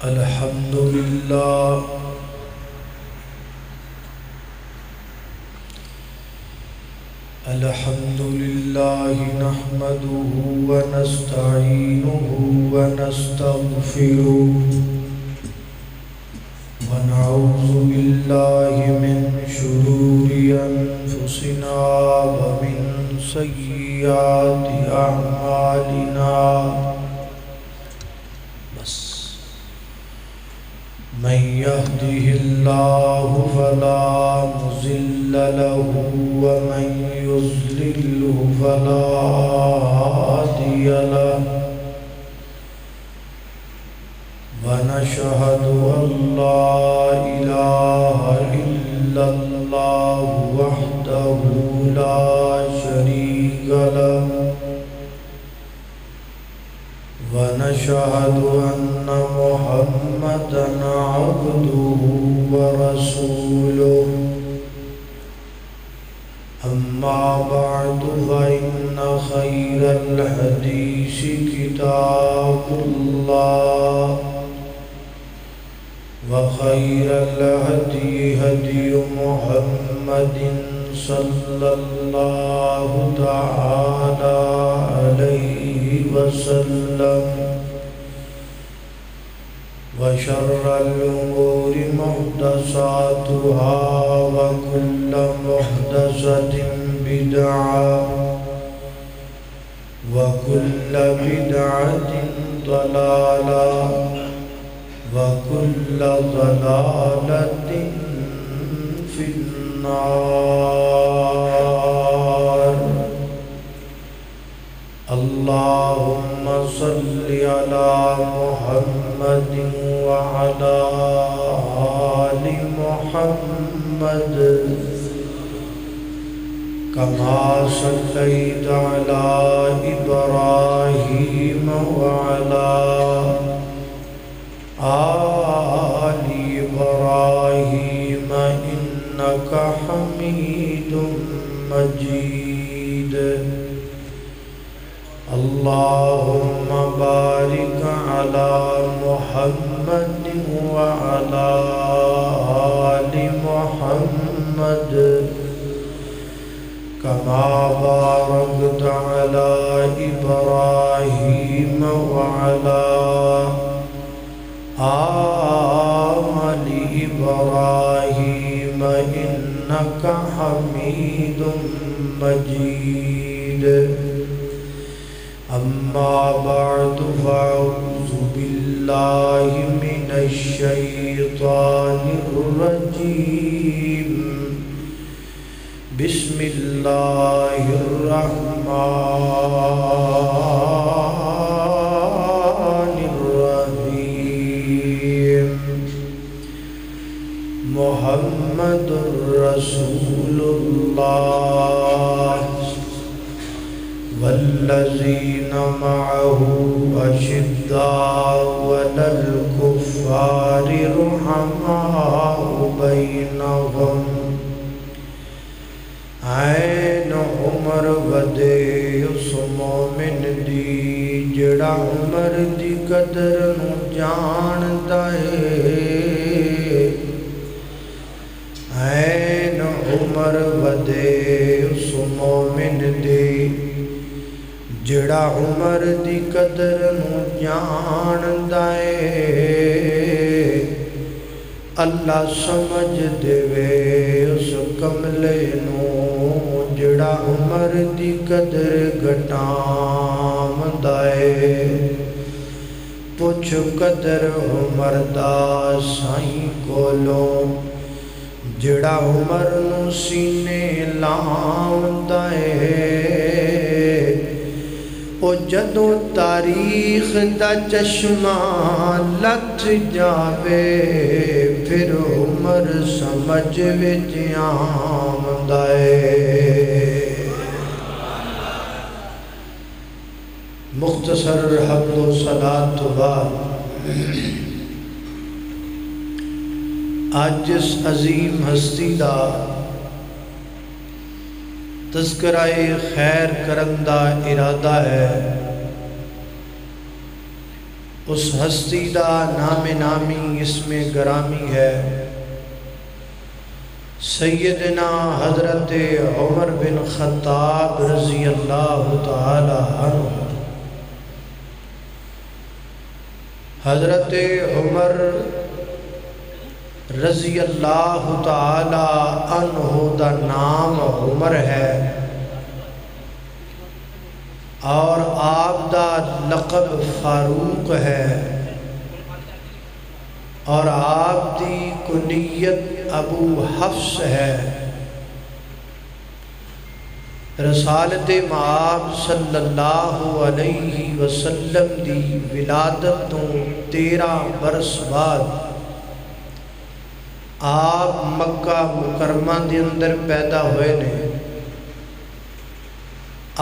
الحمد لله نحمده ونستعينه ونستغفره ونعوذ بالله من شرور أنفسنا ومن سيئات أعمالنا من يهده الله فلا مضل له ومن يضلل فلا هادي له ونشهد أن لا إله إلا الله وحده لا شريك له ونشهد أن محمدًا عبده ورسوله أما بعد فإن خير الحديث كتاب الله وخير الهدي هدي محمد صلى الله تعالى عليه وسلم وشر الأمور محدثاتها وكل محدثة بدعة وكل بدعة ضلالة وكل ضلالة في النار. اللهم صل على محمد وعلى آل محمد كما صليت على إبراهيم وعلى آل إبراهيم إنك حميد مجيد. اللهم بارك على محمد وعلى آل محمد كما باركت على إبراهيم وعلى آل إبراهيم إنك حميد مجيد. أما بعد فأعوذ بالله من الشيطان الرجيم. بسم الله الرحمن الرحيم. محمد رسول الله والذين معه أشداء على الكفار رحماء بينهم. عین عمر ودے اس مومن دی جڑا عمر دی قدر نو جاندا ہے. عین عمر ودے اس مومن دی جڑا عمر دی قدر نو جاندا ہے. اللہ سمجھ دے اس کملے نو جڑا عمر دی قدر گھٹاوندا ہے. پوچھ قدر عمر دا سائیں کولوں جڑا عمر نو سینے لاوندا ہے. او جدوں تاریخ دا چشمہ لٹ جاوے پھر عمر سمجھ وچ آوندا ہے. مختصر حمد و صلاۃ تو بعد آج اس عظیم ہستی دا تذکرہ خیر کرن دا ارادہ ہے. اس ہستی دا نام نامی اسم گرامی ہے سیدنا حضرت عمر بن خطاب رضی اللہ تعالی عنہ۔ حضرت عمر رضی اللہ تعالی عنہ دا نام عمر ہے اور آپ دا لقب فاروق ہے اور آپ دی کنیت ابو حفص ہے۔ رسالت مآب صلی اللہ علیہ وسلم دی ولادت تو 13 برس بعد آپ مکہ مکرمہ دے اندر پیدا ہوئے نے۔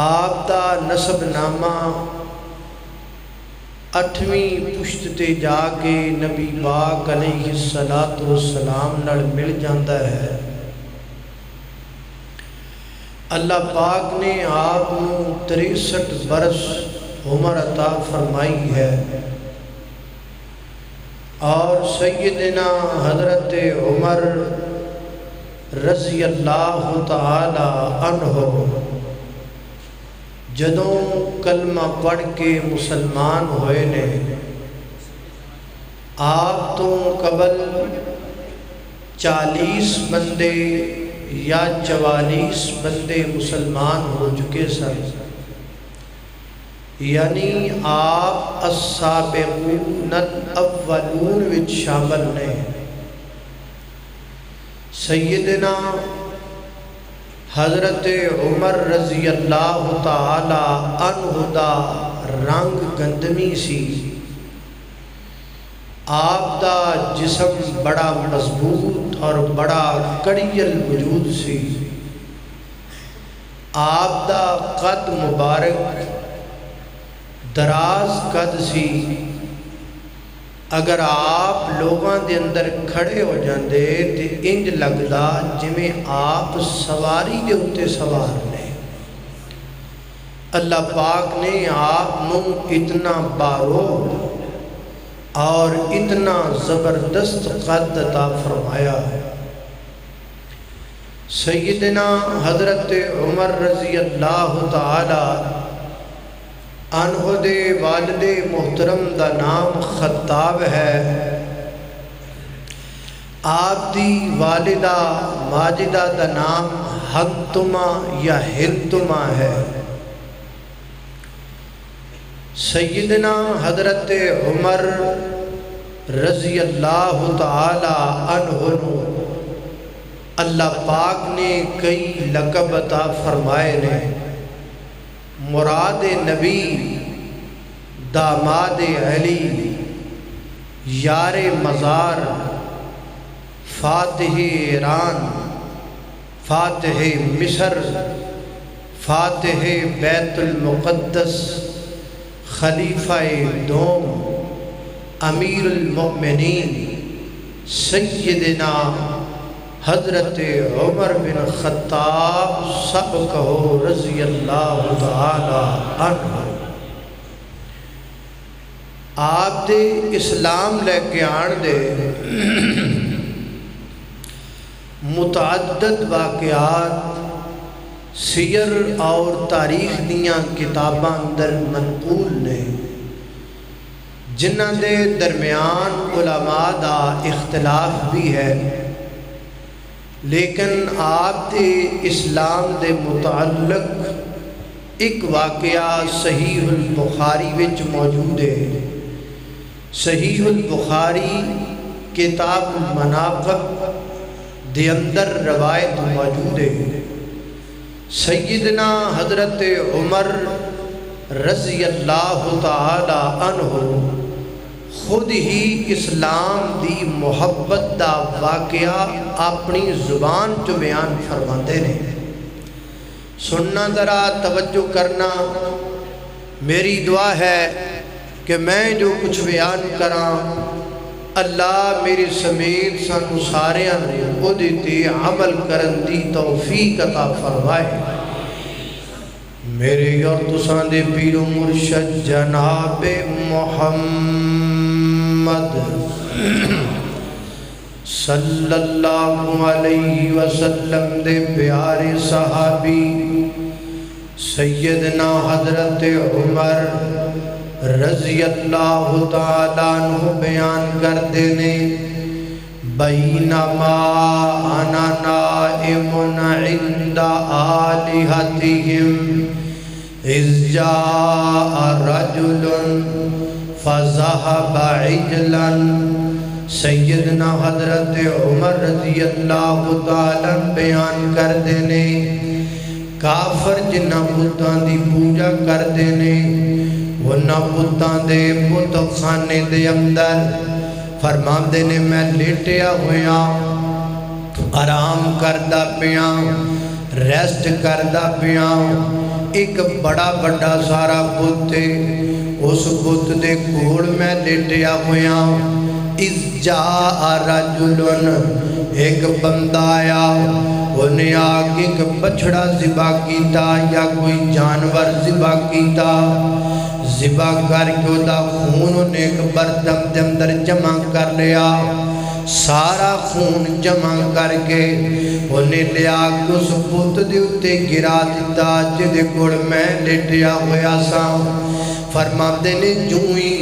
آپ دا نسب نامہ 8ویں پشت تے جا کے نبی پاک علیہ السلام نال مل جاتا ہے۔ اللہ پاک نے آپ کو 63 برس عمر عطا فرمائی ہے اور سیدنا حضرت عمر رضی اللہ تعالی عنہ جدوں کلمہ پڑھ کے مسلمان ہوئے نے، آپ تو قبل 40 بندے یا 44 بندے مسلمان ہو چکے سن، یعنی آپ السابقون الاولون وچ شامل نے۔ سیدنا حضرت عمر رضی اللہ تعالی عنہ دا رنگ گندمی سی، آپ دا جسم بڑا مضبوط اور بڑا کڑیل وجود سی، آپ دا قد مبارک دراز قد سی، اگر آپ لوگاں دے اندر کھڑے ہو جاندے تے انج لگدا جویں آپ سواری دے اُتے سوار نے۔ اللہ پاک نے آپ نو اتنا بارو اور اتنا زبردست قد عطا فرمایا ہے۔ سیدنا حضرت عمر رضی اللہ تعالی عنہ دے والد محترم دا نام خطاب ہے، آپ دی والدہ ماجدہ دا نام حنتمہ یا ہنتمہ ہے۔ سیدنا حضرت عمر رضی اللہ تعالی عنہ اللہ پاک نے کئی لقب عطا فرمائے نے۔ مراد نبی، داماد علی، یار مزار، فاتح ایران، فاتح مصر، فاتح بیت المقدس، خلیفہ دوم، امیر المؤمنین سیدنا حضرت عمر بن خطاب سب کہو رضی اللہ تعالی عنہ۔ آپ دے اسلام لے کے آن دے متعدد واقعات سیر اور تاریخ دیاں کتاباں اندر منقول نے، جنہاں دے درمیان علماء دا اختلاف بھی ہے، لیکن آپ دے اسلام دے متعلق ایک واقعہ صحیح البخاری وچ موجود ہے۔ صحیح البخاری کتاب المناقب دے اندر روایت موجود ہے۔ سیدنا حضرت عمر رضی اللہ تعالی عنہ خود ہی اسلام دی محبت دا واقعہ اپنی زبان چ بیان فرماتے نے۔ سننا ذرا توجہ کرنا، میری دعا ہے کہ میں جو کچھ بیان کراں اللہ میرے سمیت سانو ساریاں نوں اودے تے عمل کرن دی توفیق عطا فرمائے۔ میرے اور تساں دے پیر و مرشد جناب محمد صلی اللہ علیہ وسلم دے پیارے صحابی سیدنا حضرت عمر رضی اللہ تعالیٰ عنہ بیان کر دینے بینما انا نائم عند آلہتہم اذ جاء رجل فذهب عجلا سیدنا حضرت عمر رضی اللہ تعالیٰ بیان کر دینے کافر جنہ بتاں دی پوجا کر دینے ونا بتاں دے بت خانے دے اندر فرمان دینے میں لیٹیا ہویا آرام کردہ پیا ریسٹ کردہ پیا ایک بڑا بڑا سارا بت اس بت دے کوڑ میں لیٹیا ہویا اذ جاء رجلن ایک بندہ آیا انہیں آگے ایک بچڑا ذبح کیتا یا کوئی جانور ذبح کیتا ذبح کر کے دا خون انہیں ایک بردم دے اندر جمع کر لیا سارا خون جمع کر کے انہیں لیا کہ اس بت دے اتے گرا دیتا جدے گوڑ میں لیٹیا ہویا سا فرمان دینے جوئی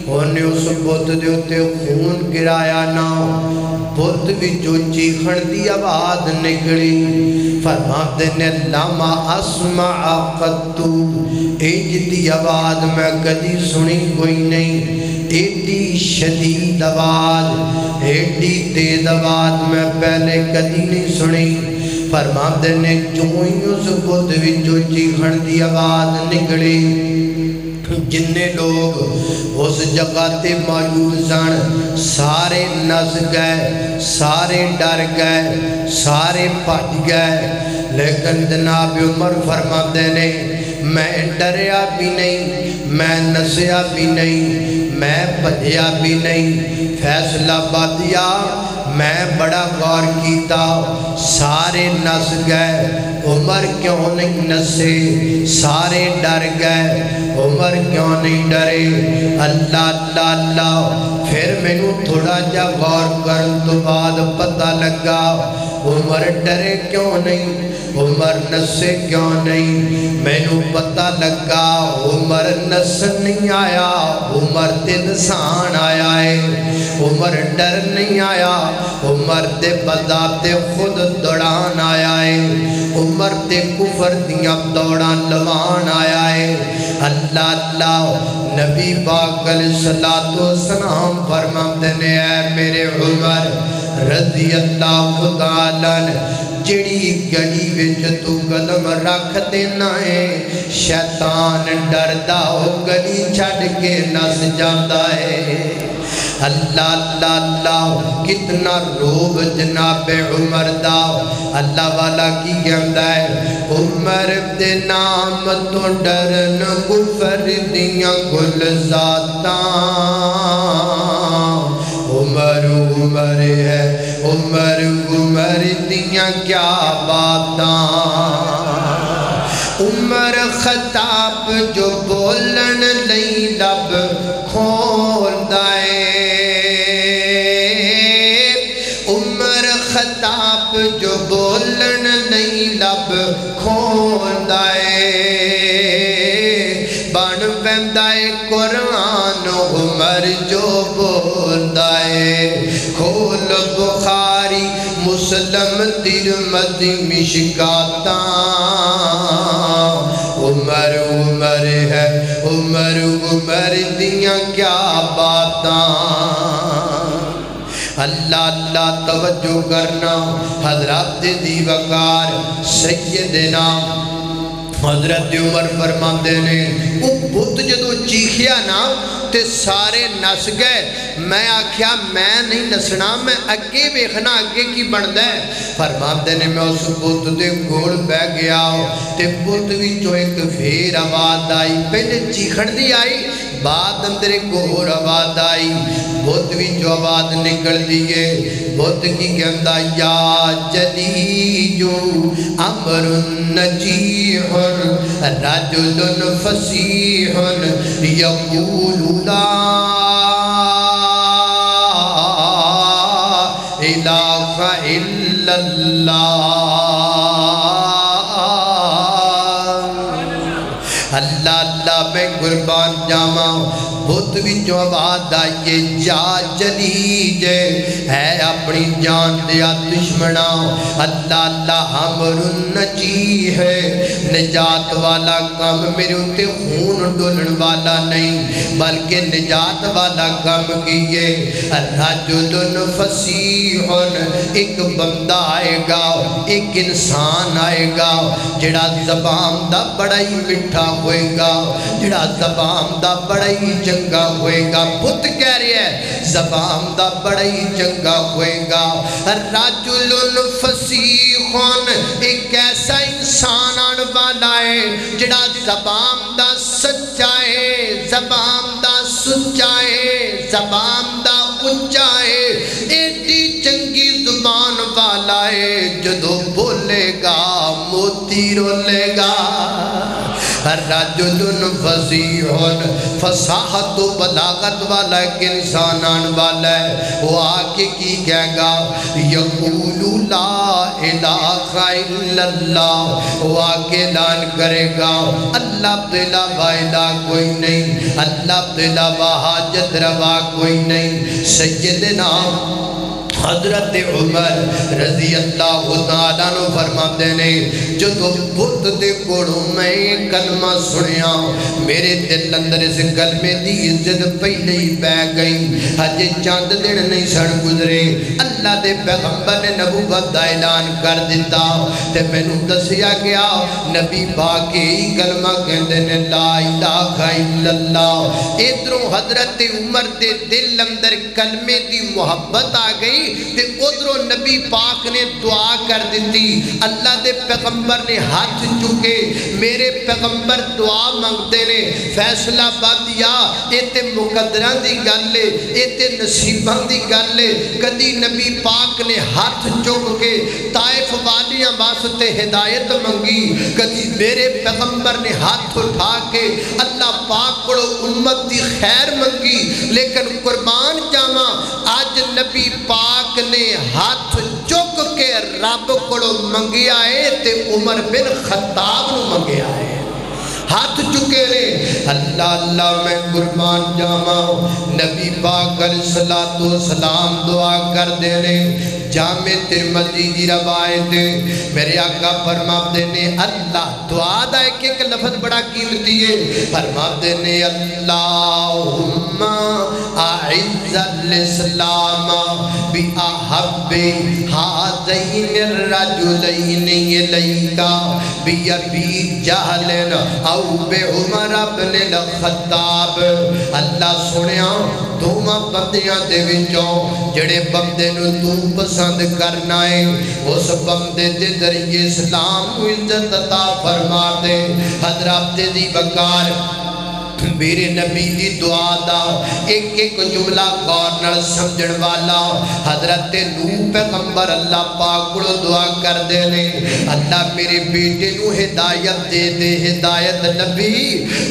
انہیں اس بت دے اتے خون گرایا نا بت بھی جو چیخن دی آواز نکلی فرمان دینے لما اسمع قدو ایج دی آواز میں کدی سنی کوئی نہیں ایڈی شدید آواز ایڈی تیز آواز میں پہلے کدی نہیں سنی فرمان دینے جوئی اس بت بھی جو چیخن دی آواز نکلی جننے لوگ اس جگہ تے موجود سن سارے نس گئے سارے ڈر گئے سارے بھج گئے لیکن جناب عمر فرماتے نے میں ڈریا بھی نہیں میں نسیا بھی نہیں میں بھجیا بھی نہیں فیصلہ بادیا میں بڑا غور کیتا سارے نس گئے عمر کیوں نہیں نسے سارے ڈر گئے عمر کیوں نہیں ڈرے اللہ اللہ اللہ پھر میں نو تھوڑا جا غور کرن تو بعد پتہ لگا عمر ڈرے کیوں نہیں عمر نسے کیوں نہیں میں نو پتہ لگا عمر نس نہیں آیا عمر تے نسان آیا ہے عمر ڈر نہیں آیا عمر تے بذات خود دوڑان آیا ہے عمر تے کفر دیاں دوڑان لوان آیا ہے اللہ اللہ نبی پاک علیہ السلام فرماتے نے اے میرے عمر رضی اللہ تعالیٰ جڑی گلی وچ تو قدم رکھ دینا ہے شیطان ڈردا ہو گلی چھڑ کے نس جاتا ہے اللہ اللہ اللہ کتنا روب جناب عمر دا اللہ والا کی کہندا ہے عمر دے نام تو ڈرن کفر دیاں کل ذاتاں عمر عمر ہے عمر عمر دیاں کیا باتاں عمر خطاب جو بولن لئی لب کھول دائے عمر خطاب جو بولن لئی لب کھول دائے بان پہندائے قرآن عمر جو بول دائے کھول بخاری مسلم ترمذی مشکاتاں عمر عمر ہے عمر عمر دیاں کیا باتاں اللہ اللہ توجہ کرنا حضرات دی وقار سیدنا حضرت عمر فرماندے نے وہ بت جدو چیخیا نا تے سارے نس گئے میں آکھیا میں نہیں نسنا میں اگے ویکھنا اگے کی بندا ہے فرماندے نے میں اس بت دے کول بیٹھ گیا تے بت وچوں ایک پھر آواز آئی پہلے چیخن دی آئی بعد اندر ایک اور آواز آئی بت وچوں آواز نکل دیئے بت کی کہندا یا جدیجو امر نجیح رجل فصیح یقول لا الہ الا اللہ اللہ اللہ میں قربان جاواں بت وچوں آواز آئیے جا چلی جے ہے اپنی جان دیا دشمنا اللہ اللہ ہمر نجی ہے نجات والا کام میرے اتے خون ڈولن والا نہیں بلکہ نجات والا کام کیے رجل فصیح ایک بندہ آئے گا ایک انسان آئے گا جڑا زبان دا بڑا ہی مٹھا ہوئے گا جڑا زبان دا بڑا ہی چنگا ہوئے گا بت کہہ رہی ہے زبان دا بڑا ہی چنگا ہوئے گا رجل فصیح ایک ایسا انسان آن والا ہے جڑا زبان دا سچا ہے زبان دا سچا ہے زبان دا اچا ہے ایڈی چنگی زبان والا ہے جدو بولے گا موتی رولے گا رجل فصیح فصاحت و بلاغت والا ایک انسان آن والا ہے وہ آکے کی کہے گا یقول لا الہ الا اللہ وہ آکے اعلان کرے گا اللہ بلا وائلہ کوئی نہیں اللہ بلا حاجت روا کوئی نہیں سیدنا حضرت عمر رضی اللہ تعالیٰ نو فرماتے نے جو تو بت دے کوڑوں میں کلمہ سنیا میرے دل اندر اس کلمے دی عزت پہلے ہی بہ گئی حجے چاند دن نہیں سن گزرے اللہ دے پیغمبر نے نبوت دا اعلان کر دیتا تے میں نو دسیا گیا نبی باقی کلمہ کہندے نے لا الہ الا اللہ ادھروں حضرت عمر دے دل اندر کلمے دی محبت آ گئی تے ادھروں نبی پاک نے دعا کر دیتی اللہ دے پیغمبر نے ہاتھ چکے میرے پیغمبر دعا مانگتے نے فیصلہ بادیا ایتے مقدران دی گلے ایتے نصیبان دی گلے کدی نبی پاک نے ہاتھ چک کے طائف والیاں واسطے ہدایت منگی کدی میرے پیغمبر نے ہاتھ اٹھا کے اللہ پاک کو امت دی خیر منگی لیکن قربان جاواں آج نبی پاک نے ہاتھ چک کے رب کو منگیا ہے تے عمر بن خطاب نو منگیا ہے ہاتھ چکے نے اللہ اللہ میں قربان جاواں نبی پاک علیہ السلام دعا کر دینے جامع ترمذی دی روایت میرے آقا فرماتے نے اللہ دعا دا ایک لفظ بڑا قیمتی ہے فرماتے نے اللہم اعز الاسلام بأحب هذین الرجلین الیکا بأبی جہل او بعمر بن الخطاب اللہ سنیا دوما بندیاں دے وچوں جڑے بندے نو تو پسند کرنا ہے اس بندے دے ذریعے اسلام کو عزت عطا فرما دے حضرات دی وقار میرے نبی دی دعا دا ایک ایک جملہ غور نال سمجھن والا حضرت نوح پیغمبر اللہ پاک کو دعا کر دے نے اللہ میرے بیٹے نو ہدایت دے دے ہدایت نبی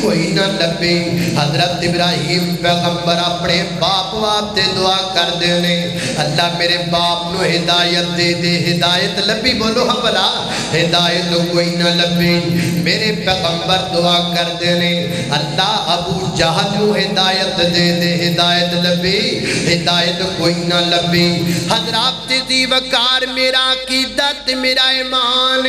کوئی نہ لبے حضرت ابراہیم پیغمبر اپنے باپ واسطے دعا کر دے نے اللہ میرے باپ نو ہدایت دے دے ہدایت لبی بولو ہم بلا ہدایت کوئی نہ لبے میرے پیغمبر دعا کر دے نے اللہ ابو جہل نو ہدایت دے دے ہدایت لبی ہدایت کوئی نہ لبی حضرات دی وقار میرا عقیدت میرا ایمان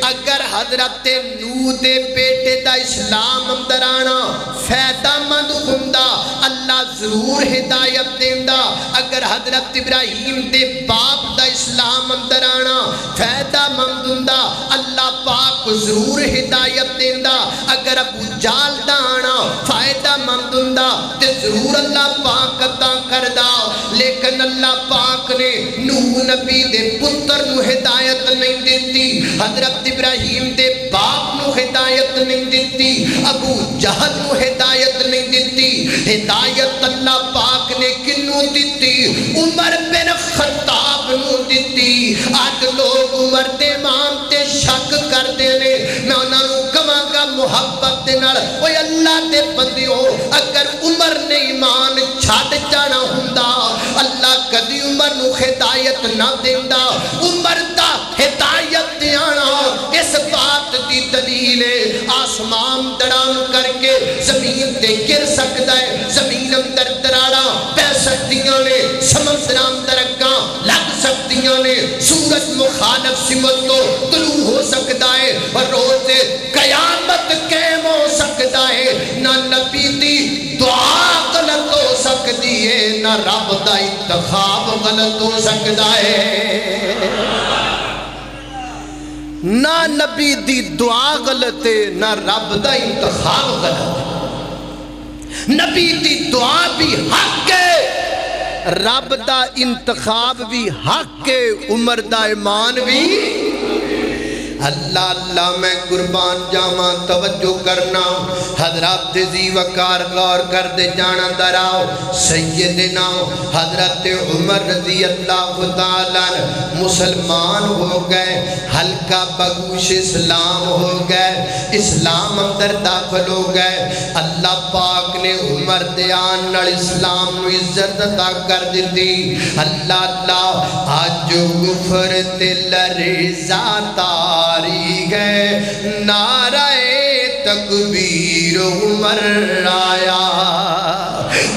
اگر حضرت نوح دے بیٹے دا اسلام اندر آنا فائدہ مند ہوندا اللہ ضرور ہدایت دیندا اگر حضرت ابراہیم دے باپ دا اسلام اندر آنا فائدہ مند ہوندا اللہ پاک ضرور ہدایت دیندا اگر ابو جہل دا آنا فائدہ مند ہوندا تے ضرور اللہ پاک عطا کردا لیکن اللہ پاک نے نوح نبی دے پتر نو ہدایت نہیں دیتی حضرت ابراہیم دے باپ نو ہدایت نہیں دیتی ابو جہل نو ہدایت نہیں دیتی ہدایت اللہ پاک نے کنو دیتی عمر بن خطاب نو دیتی آج لوگ عمر دے امام تے شک کر دینے میں انہوں کما سڑ جانا ہوندا اللہ کدی عمر نو ہدایت نہ دیندا عمر دا ہدایت دیانا اس بات دی دلیل ہے آسمان دڑام کر کے زمین تے گر سکتا ہے زمین اندر دراڑا پہ سکتیاں نے سمندر اندر اگاں لگ سکتیاں نے سورج مخالف سمت تو طلوع ہو سکتا ہے اور روز قیامت قائم ہو سکتا ہے نہ نبی دی دعا غلط ہو سکتی ہے نہ رب دا انتخاب غلط ہو سکتا ہے نہ نبی دی دعا غلط ہے نہ رب دا انتخاب غلط ہے نبی دی دعا بھی حق ہے رب دا انتخاب بھی حق ہے عمر دا ایمان بھی اللہ اللہ میں قربان جاما توجہ کرنا حضرات ذی وقار غور کر دے جانا دراؤ سیدنا حضرت عمر رضی اللہ تعالیٰ مسلمان ہو گئے ہلکا بگوش اسلام ہو گئے اسلام اندر داخل ہو گئے اللہ پاک نے عمر دیان نل اسلام نو عزت عطا کر دیتی اللہ اللہ آج غفر تل رضا تاری گئے نعرہ تکبیر عمر آیا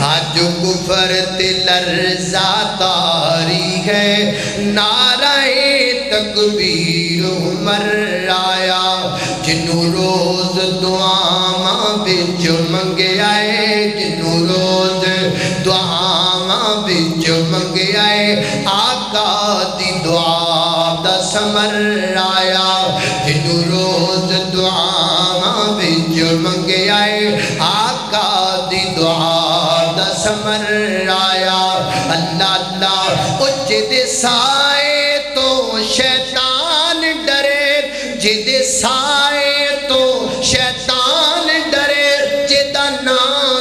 آج کفر تل رضا تاری ہے نعرہ تکبیر عمر آیا جنو روز دعاواں وچ منگے آئے جنو روز دعاواں وچ منگے آئے آقا دی دعا دا ثمر آیا جنو روز دعاواں وچ منگے آئے آقا دی دعا دا ثمر آیا اللہ اللہ او جدے سائے تو شیطان ڈرے جدے سائے تو شیطان ڈرے جدہ نا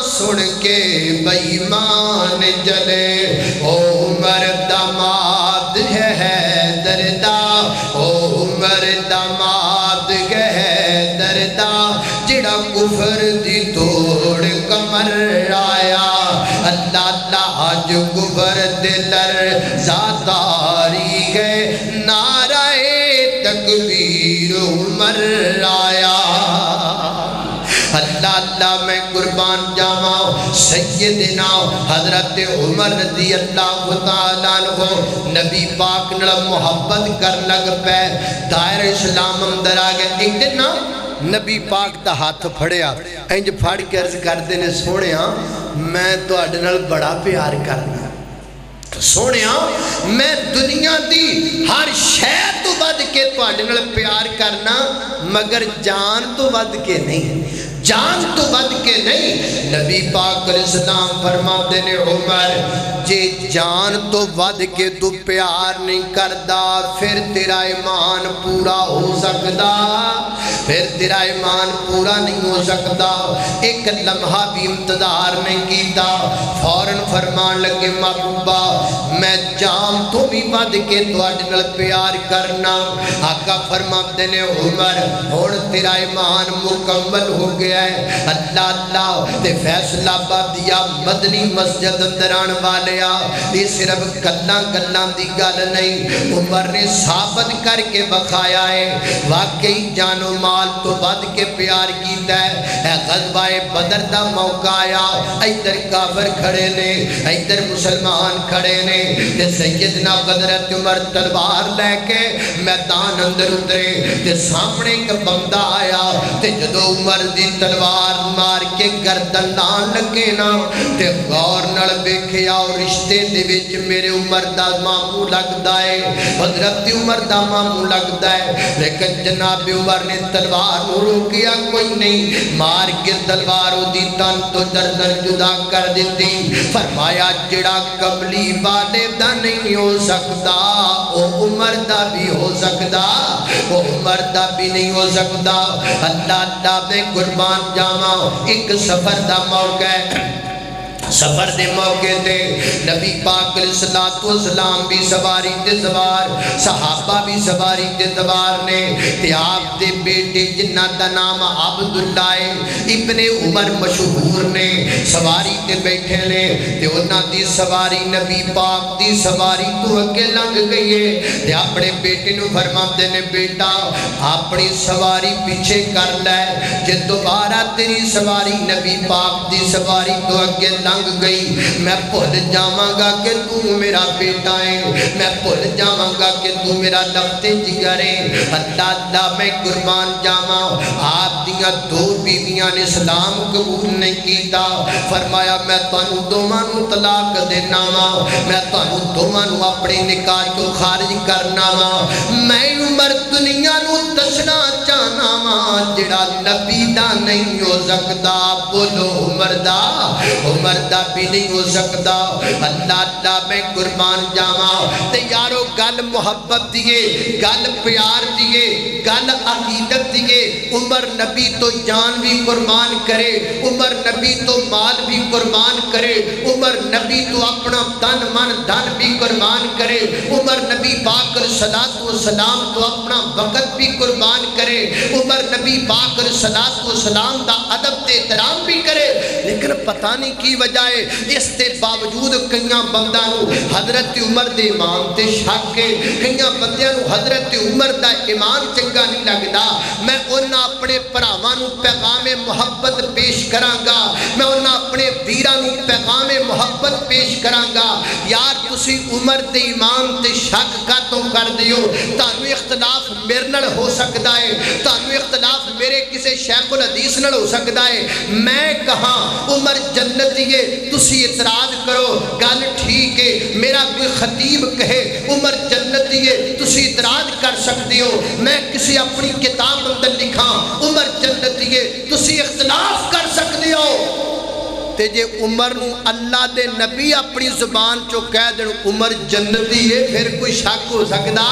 سن کے بے ایمان جلے او عمر داماد ہے دردہ او عمر داماد ہے دردہ جڑا کفر دی توڑ کمر آیا اللہ اللہ آج کفر دلر ذاتاری ہے نعرہ تکبیر عمر آیا اللہ اللہ میں قربان جاما سیدنا حضرت عمر رضی اللہ تعالیٰ عنہ نبی پاک نڑا محبت کر لگ پہ دائر اسلام اندر آگئے ایک دن نا نبی پاک دا ہاتھ پھڑیا انج پھڑ کے عرض کر دینے سونیا میں تو اڈنال بڑا پیار کرنا سونیا میں دنیا دی ہر شے تو ود کے تو اڈنال پیار کرنا مگر جان تو ود کے نہیں جان تو ود کے نہیں نبی پاک علیہ السلام فرما دینے عمر جے جان تو ود کے تو پیار نہیں کردہ پھر تیرا ایمان پورا ہو سکتا پھر تیرا ایمان پورا نہیں ہو سکتا ایک لمحہ بھی انتظار نہیں کیتا فوراً فرمان لگے محبوبہ میں جان تو بھی ود کے تو اڈنال پیار کرنا آقا فرما دینے عمر اور تیرا ایمان مکمل ہو گیا اللہ اللہ تے فیصلہ بادیا مدنی مسجد اندران والیا یہ صرف گلاں گلاں دی گل نہیں عمر نے ثابت کر کے بخایا ہے واقعی جان و مال تو بد کے پیار کیتا ہے اے غزوہ بدر دا موقع آیا ادھر کافر کھڑے نے ادھر مسلمان کھڑے نے تے سیدنا حضرت عمر تلوار لے کے میدان اندر اترے تے سامنے ایک بندہ آیا تے جدو عمر دی تلوار مار کے گردن نہ لگے نا تے غور نال ویکھیا اور رشتے دے وچ میرے عمر دا ماموں لگدا ہے حضرت عمر دا ماموں لگدا ہے لیکن جناب عمر نے تلوار نو روکیا کوئی نہیں مار کے تلوار دی تن تو در در جدا کر دیتی فرمایا جڑا کملی والے دا نہیں ہو سکتا او عمر دا بھی ہو سکتا او عمر دا بھی نہیں ہو سکتا اللہ اللہ میں قربان جاما ایک سفر دا موقع ہے سفر دے موقع تے نبی پاک علیہ السلام بھی سواری تے سوار، صحابہ بھی سواری تے سوار نے، تے آپ دے بیٹے جنہ دا نام عبداللہ ابن عمر مشہور نے سواری تے بیٹھے نے، تے انہاں دی سواری نبی پاک دی سواری تو اگے لنگ گئی ہے، تے اپنے بیٹے نو فرماندے نے بیٹا اپنی سواری پیچھے کر لے، جے دوبارہ تیری سواری نبی پاک دی سواری تو اگے لنگ گئی میں بھول جاواں گا کہ تو میرا بیٹا ہے، میں بھول جاواں گا کہ تو میرا لفظ جگر ہے۔ اللہ میں قربان جاواں، آپ دیاں دو بیویاں نے اسلام قبول نہیں کیتا، فرمایا میں تانوں دوواں نوں طلاق دینا وا، میں تانوں دوواں نوں اپنے نکاح تو خارج کرنا وا، میں عمر دنیا نوں دسنا چاہنا وا جڑا نبی دا نہیں ہو سکدا، بولو عمر دا بھی نہیں ہو سکتا۔ اللہ میں قربان جاواں تے یارو گل محبت دیئے، گل پیار دیئے، گل عقیدت دیئے، عمر نبی تو جان بھی قربان کرے، عمر نبی تو مال بھی قربان کرے، عمر نبی تو اپنا تن من دھن بھی قربان کرے، عمر نبی پاک علیہ السلام تو اپنا وقت بھی قربان کرے، عمر نبی پاک علیہ السلام دا ادب تے احترام بھی کرے، لیکن پتہ نہیں کی وجہ ہے اس تے باوجود کئیاں بندیاں نو حضرت عمر دے ایمان تے شک ہے، کئیاں بندیاں نو حضرت عمر دا ایمان چنگا نہیں لگدا۔ میں انہاں اپنے بھراواں نو پیغام محبت پیش کراں گا، میں انہاں اپنے ویراں نو پیغام محبت پیش کراں گا، یار تسی عمر دے ایمان تے شک کاتوں کر دیو، تانوں اختلاف میرے نال ہو سکدا ہے، تانوں اختلاف میرے کسے شیخ الحدیث نال ہو سکدا ہے، میں کہاں عمر جنتی ہے تسی اعتراض کرو گل ٹھیک ہے، میرا کوئی خطیب کہے عمر جنتی ہے تسی اعتراض کر سکتے ہو، میں کسی اپنی کتاب اندر لکھاں عمر جنتی ہے تسی اختلاف کر سکتے ہو، تے جے عمر نو اللہ دے نبی اپنی زبان چو کہہ دیں عمر جنتی ہے پھر کوئی شک ہو سکتا،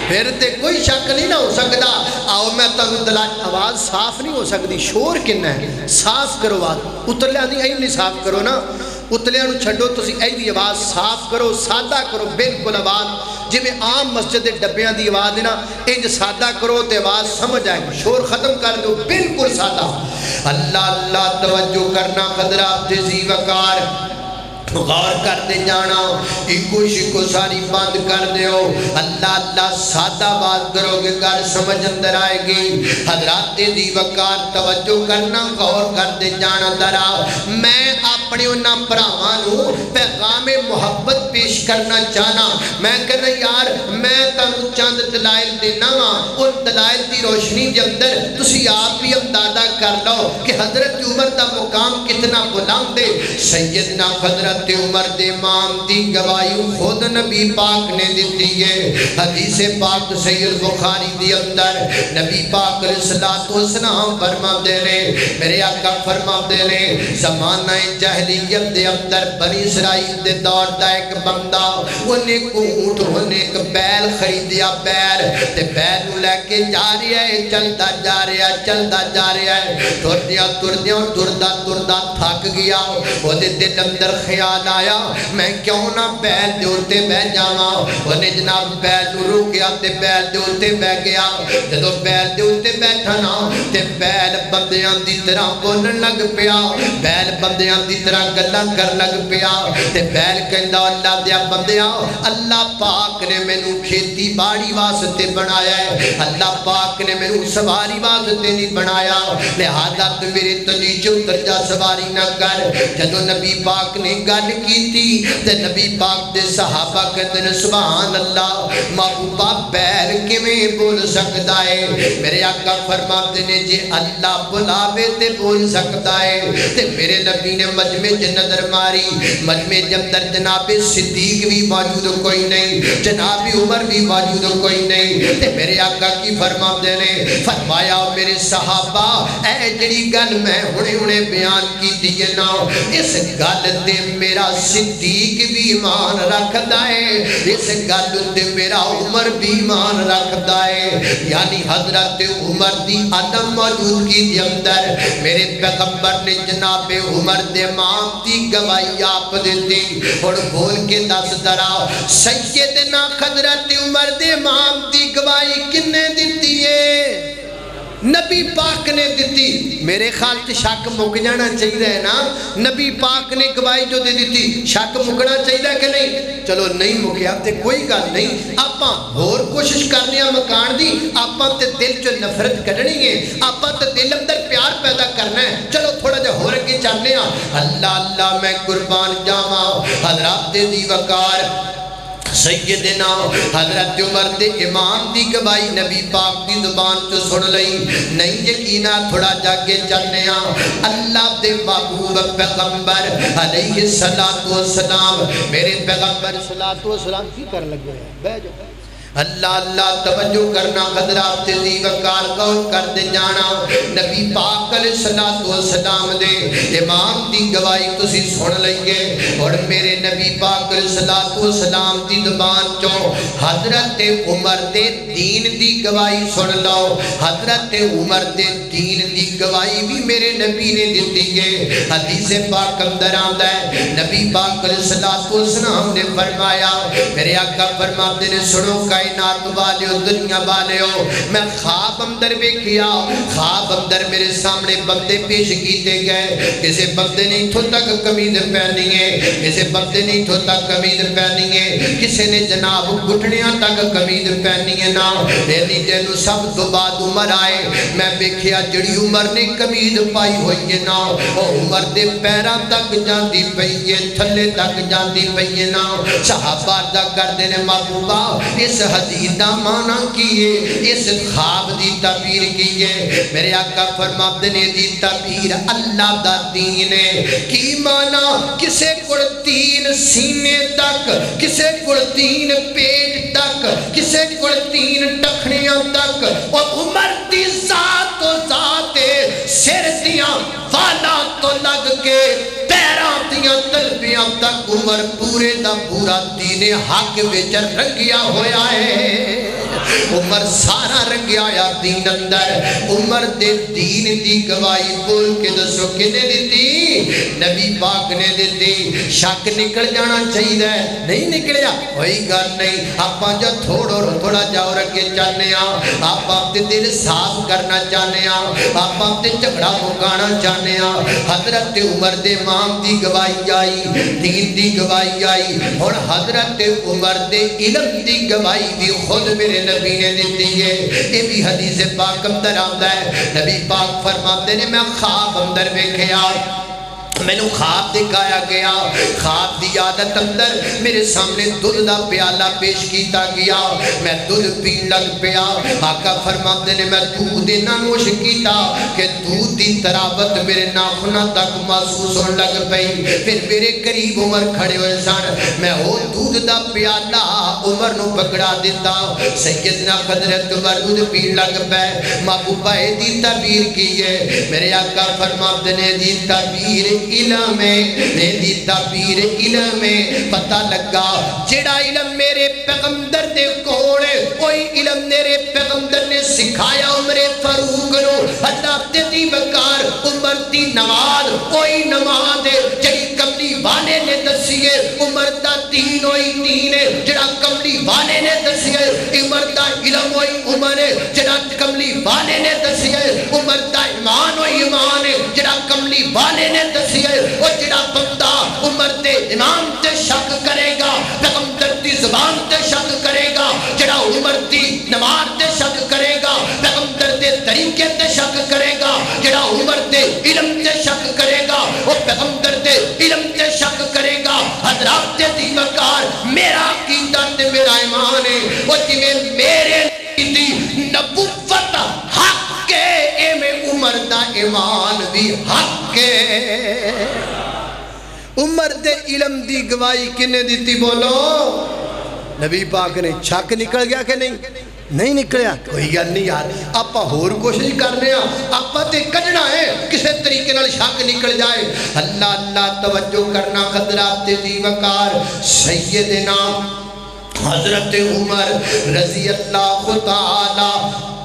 پھر تے کوئی شک نہیں نہ ہو سکتا۔ آؤ میں تانوں دلائل، آواز صاف نہیں ہو سکتی، شور کنا ہے، صاف کرو آواز، اترلیاں دی نہیں صاف کرو نا، اترلیاں نو چھڈو تسی ایدی آواز صاف کرو، سادہ کرو، بالکل آواز جی میں عام مسجد ڈبیاں دی آواز نا انج سادہ کرو تے آواز سمجھ آئے، شور ختم کر دو، بالکل سادہ۔ اللہ اللہ توجہ کرنا حضرات ذی وقار، غور کر دے جانا، ایکو شکو ساری بند کر دیو، اللہ اللہ سادہ بات کرو گے گل سمجھ اندر آئے گی۔ حضرات ذی وقار توجہ کرنا، غور کر دے جانا درا، میں اپنے انہاں بھراواں نو پیغام محبت پیش کرنا چاہنا، میں کہنا یار میں تانوں چند دلائل دینا وا، ان دلائل دی روشنی دے اندر تسی آپ بھی اندازہ کر لو کہ حضرت عمر دا مقام کتنا بلند ہے۔ سیدنا حضرت عمر دے امام دی گواہی خود نبی پاک نے دیتی ہے، حدیث پاک صحیح البخاری دی اندر نبی پاک علیہ السلام فرماتے نے، میرے آقا فرماتے نے زمانہ جاہلیت دے اندر بنی اسرائیل دے دور دا ایک بندہ انہیں کو اونٹ انہیں ایک بیل خریدیا، بیل تے بیل نو لے کے جا رہا ہے، چلتا جا رہا ہے، چلتا جا رہا ہے، تردیاں تردہ تھک گیا، وہ دل اندر خیال آیا میں کیوں نہ بیل دے اتے بہ جاواں، انہیں جناب بیل نو روکیا تے بیل دے اتے بہ گیا، جدو بیل دے اتے بیٹھا نا تے بیل بندیاں دی طرح بولن لگ پیا، بیل بندیاں دی طرح گلاں کر لگ پیا، تے بیل کہندا اللہ دیا بندیاں اللہ پاک نے مینوں کھیتی باڑی واسطے بنایا ہے، اللہ پاک نے مینوں سواری واسطے نہیں بنایا، لہذا تو میرے تو نیچے اتر جا سواری نہ کر۔ جدو نبی پاک نے گل کی تھی تے نبی پاک دے صحابہ کہتے ہیں سبحان اللہ، محبوبہ بیل کیویں بول سکتا ہے؟ میرے آقا فرماتے نے جے اللہ بلاوے تے بول سکتا ہے، تے میرے نبی نے مجمع نظر ماری، مجمع جب در جناب صدیق صدیق بھی موجود کوئی نہیں، جناب عمر بھی موجود کوئی نہیں، تے میرے آقا کی فرماتے نے فرمایا میرے صحابہ اے جڑی گل میں ہنے بیان کی دیئے نا اس گل تے میرا صدیق بھی ایمان رکھدا ہے، اس گل تے میرا عمر بھی ایمان رکھدا ہے، یعنی حضرت عمر دی عدم موجودگی دے اندر میرے پیغمبر نے جناب عمر دے مام دی گواہی آپ دیتی، اور بول کے دس درا سیدنا حضرت عمر دے مام دی گواہی کنے دیتی ہے؟ نبی پاک نے دیتی۔ میرے خیال سے شک مک جانا چاہیے ہے نا، نبی پاک نے گواہی جو دے دیتی شک مکنا چاہیے کہ نہیں؟ چلو نہیں مکیا تے کوئی گل نہیں، آپاں اور کوشش کرنے ہیں مکان دی، آپاں تے دل جو نفرت کڈنی ہے، آپاں تے دل اندر پیار پیدا کرنا ہے، چلو تھوڑا جا ہو رکے چلنے ہیں۔ اللہ اللہ میں قربان جاواں حضرات دی وقار سیدنا حضرت عمر دے امام دی گواہی نبی پاک دی زبان تو سن لئی، نہیں یقینا تھوڑا جاگے چلنے ہیں۔ اللہ دے محبوب پیغمبر علیہ السلام، میرے پیغمبر صلی اللہ علیہ وسلم کی کر لگے ہیں، بے جو اللہ اللہ توجہ کرنا حضرات دی وقار غور کر دے جانا، نبی پاک علیہ السلام دے امام دی گواہی تسی سن لئیے، اور میرے نبی پاک علیہ السلام دی زبان چوں حضرت عمر دے دین دی گواہی سن لو۔ حضرت عمر دے دین دی گواہی بھی میرے نبی نے دیتی ہے، حدیث پاک اندر آندا ہے نبی پاک علیہ السلام نے فرمایا، میرے آقا فرماتے نے سنو کائنات والے ہو دنیا والے ہو، میں خواب اندر بیکھیا، خواب اندر میرے سامنے بندے پیش کیتے گئے، کسے بندے نے اتھو تک قمیض پہنی ہے، کسے بندے نے اتھو تک قمیض پہنی ہے، کسے نے جناب گھٹنیاں تک قمیض پہنی ہے نا، لیلی جنو سب تو بعد عمر آئے، میں بیکھیا جڑی عمر نے قمیض پائی ہوئی ہے نا، عمر دے پیرا تک جاندی پئی ہے، تھلے تک جاندی پئی ہے نا، صحابہ دا کردے نے محبوبہ اس حدیث دا معنی کیے، اس خواب دی تعبیر کیے، میرے آقا فرماتے نے دی تعبیر اللہ دا دین ہے، کی معنی کسے کڑ دین سینے تک، کسے کڑ دین پیٹ تک، کسے کڑ دین ٹکھنیاں تک، اور عمر دی ذات و ذات سر دیاں والا تو لگ کے پیران دیاں تلبیاں تک عمر پورے دا پورا دین حق وچر رنگیا ہویا ہے، عمر سارا رنگیا یا دین اندر، عمر دے دین دی گواہی بول کے دسو کنے دیتی؟ نبی پاک نے دیتی، شک نکل جانا چاہیے نہیں نکلیا وہی گل نہیں، آپ جو تھوڑا جاؤ رکھے چاہنے ہیں، آپ دل صاف کرنا چاہنے ہیں، آپ جھگڑا مکانا چاہنے ہیں، حضرت عمر دے امام دی گواہی آئی، دین دی گواہی آئی، اور حضرت عمر دے علم دی گواہی بھی خود میرے نبی نے دیتی ہے، یہ بھی حدیث پاک اندر آتا ہے، نبی پاک فرماتے نے میں خواب اندر بیکھیا، میں نے خواب دکھایا گیا، خواب دی عادت اندر میرے سامنے دودھ دا پیالہ پیش کیتا گیا، میں دودھ پین لگ پیا، آقا فرماتے نے میں دودھ نہ نوش کیتا کہ دودھ دی تراوت میرے ناخنہ تک محسوس ہونے لگ پئی، پھر میرے قریب عمر کھڑے ہوئے سن، میں وہ دودھ دا پیالہ عمر نو پکڑا دیتا، سیدنا حضرت عمر دودھ پین لگ پے، محبوبہ دی تعبیر کی ہے، میرے آقا فرماتے نے دی تعبیر علم ہے، دی تعبیر علم ہے، پتہ لگا جڑا علم میرے پیغمبر دے کوڑے، کوئی علم میرے پیغمبر نے سکھایا عمر فاروق نو، اللہ دی بکار عمر دی نماز، کوئی نماز ہے جڑی کملی والے نے دسیے، عمر دا دین ہوئی دین ہے جڑا کملی والے نے دسیے، عمر دا علم ہوئی عمر ہے جڑا کملی والے نے دسیے، عمر دا ایمان ہوئی ایمان ہے جڑا کملی والے نے دسیے، وہ جڑا بندہ عمر دے امام تے شک کرے گا، پیغمبر دی زبان تے شک کرے گا، جڑا عمر دی نماز تے شک کرے گا، پیغمبر دے طریقے تے شک کرے گا، جڑا عمر دے علم تے شک کرے گا، وہ پیغمبر دے علم تے شک کرے گا، حضرات دی وقار میرا عقیدہ تے میرا ایمان ہے، وہ جویں میرے دی نبوت حق کے اے میں عمر دا ایمان بھی حق کے، عمر دے علم دی گواہی کنے دیتی بولو؟ نبی پاک نے چھک نکل گیا کہ نہیں؟ نہیں نکلیا کوئی گل نہیں یار آپا ہور کوشش کر رہے ہیں آپا تے کڈنا ہے کسے طریقے نال شک نکل جائے اللہ اللہ توجہ کرنا حضرات دی وقار سیدنا حضرت عمر رضی اللہ تعالی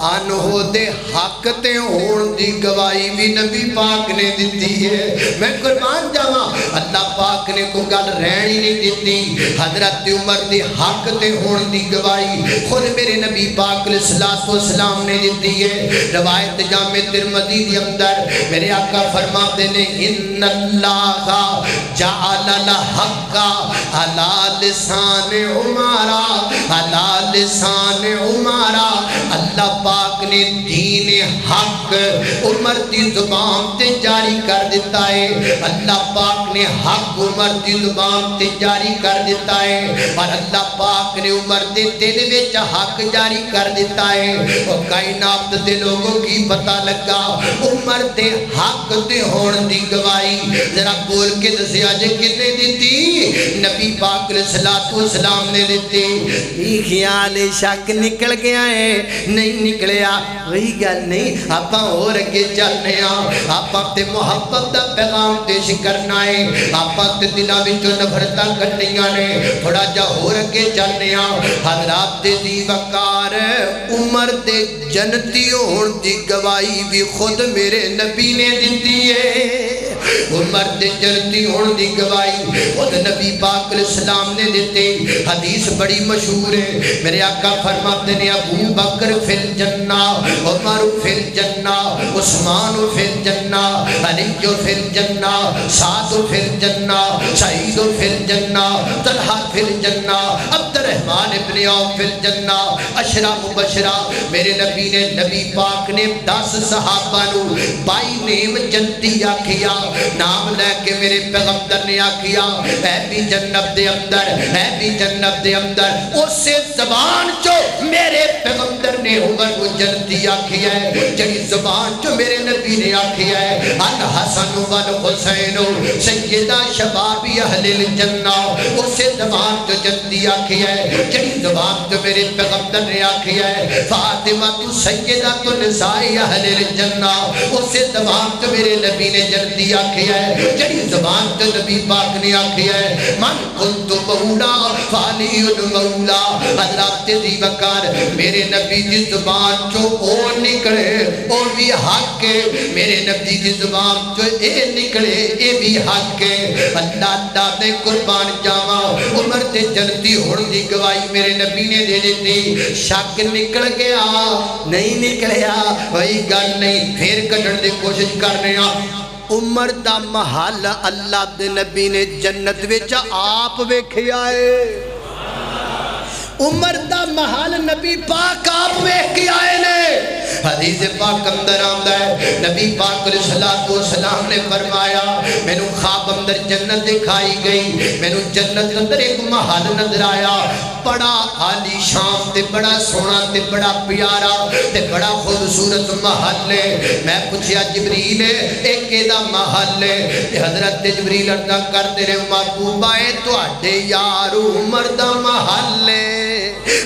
عنہ دے حق تے ہون دی گواہی بھی نبی پاک نے دیتی ہے میں قربان جاواں اللہ پاک نے کوئی گل رہن ہی نہیں دیتی حضرت عمر دے حق تے ہون دی گواہی خود میرے نبی پاک علیہ الصلوۃ والسلام نے دیتی ہے روایت جامع ترمذی دے اندر میرے آقا فرماتے نے ان اللہ جعل الحق علی لسان عمر علی لسان عمر اللہ پاک نے دین حق عمر دی زبان تے جاری کر دیتا ہے اللہ پاک نے حق عمر دی زبان تے جاری کر دیتا ہے اور اللہ پاک نے عمر دے دل وچ حق جاری کر دیتا ہے اور کائنات دے لوگوں کی پتہ لگا عمر دے حق تے ہون دی گواہی ذرا بول کے دسیا جے کنے دیتی نبی پاک علیہ الصلوۃ والسلام نے دیتی یہ خیال شک نکل گیا ہے نہیں نکلیا وہی گل نہیں آپاں اور اگے چلنے آپاں تے محبت دا پیغام پیش کرنا ہے آپاں تے دلاں وچوں نفرتاں کڈنیاں نے تھوڑا جا اور اگے چلنے حضرات دی وقار عمر دے جنتی ہون دی گواہی بھی خود میرے نبی نے دتی ہے عمر دے جنتی ہون دی گواہی خود نبی پاک علیہ السلام نے دیتے حدیث بڑی مشہور ہے میرے آقا فرماتے ہیں ابو بکر فی الجنہ عمر فی الجنہ عثمان فی الجنہ علی فی الجنہ سعد فی الجنہ سعید فی الجنہ طلحہ فی الجنہ عبد الرحمن ابن عوف فی الجنہ عشرہ مبشرہ میرے نبی نے نبی پاک نے 10 صحابہ نو بائی نیم جنتی آکھیا نام لے کے میرے پیغمبر نے آکھیا اے بھی جنت دے اندر اے بھی جنت دے اندر اسے زبان جو میرے پیغمبر نے عمر کو جنتی آکھیا ہے جڑی زبان جو میرے نبی نے آکھیا ہے الحسن والحسین سیدہ شباب اہل الجنہ اسے زبان جو جنتی آکھیا ہے جڑی زبان جو میرے پیغمبر نے آکھیا ہے فاطمہ تو سیدہ تو نساء اہل الجنہ اسے زبان جو میرے نبی نے جنتی آکھیا ہے جڑی زبان جو نبی پاک نے آکھیا ہے من کنت مولا فعلی مولا حضرات دی وقار میرے نبی دی زبان جو او نکلے او بھی حق ہے میرے نبی دی زبان جو اے نکلے اے بھی حق ہے اللہ اللہ دے قربان جاواں عمر تے جنتی ہون دی گواہی میرے نبی نے دے دیتی شک نکل گیا نہیں نکلیا وہی گل نہیں پھر کڈن دی کوشش کرنے عمر دا محل اللہ دے نبی نے جنت وچ آپ ویکھیا ہے عمر دا محل نبی پاک آپ ویکھ کے آئے نے حدیث پاک اندر آمدہ ہے نبی پاک علیہ الصلوۃ والسلام نے فرمایا میں نو خواب اندر جنت دکھائی گئی میں نو جنت اندر ایک محل نظر آیا بڑا عالی شان تے بڑا سونا تے بڑا پیارا تے بڑا خوبصورت محل ہے میں پوچھیا جبریل ایک دا محل ہے تے حضرت جبریل عرض کرتے رہے محبوبہ اے تواڈے یار عمر دا محل ہے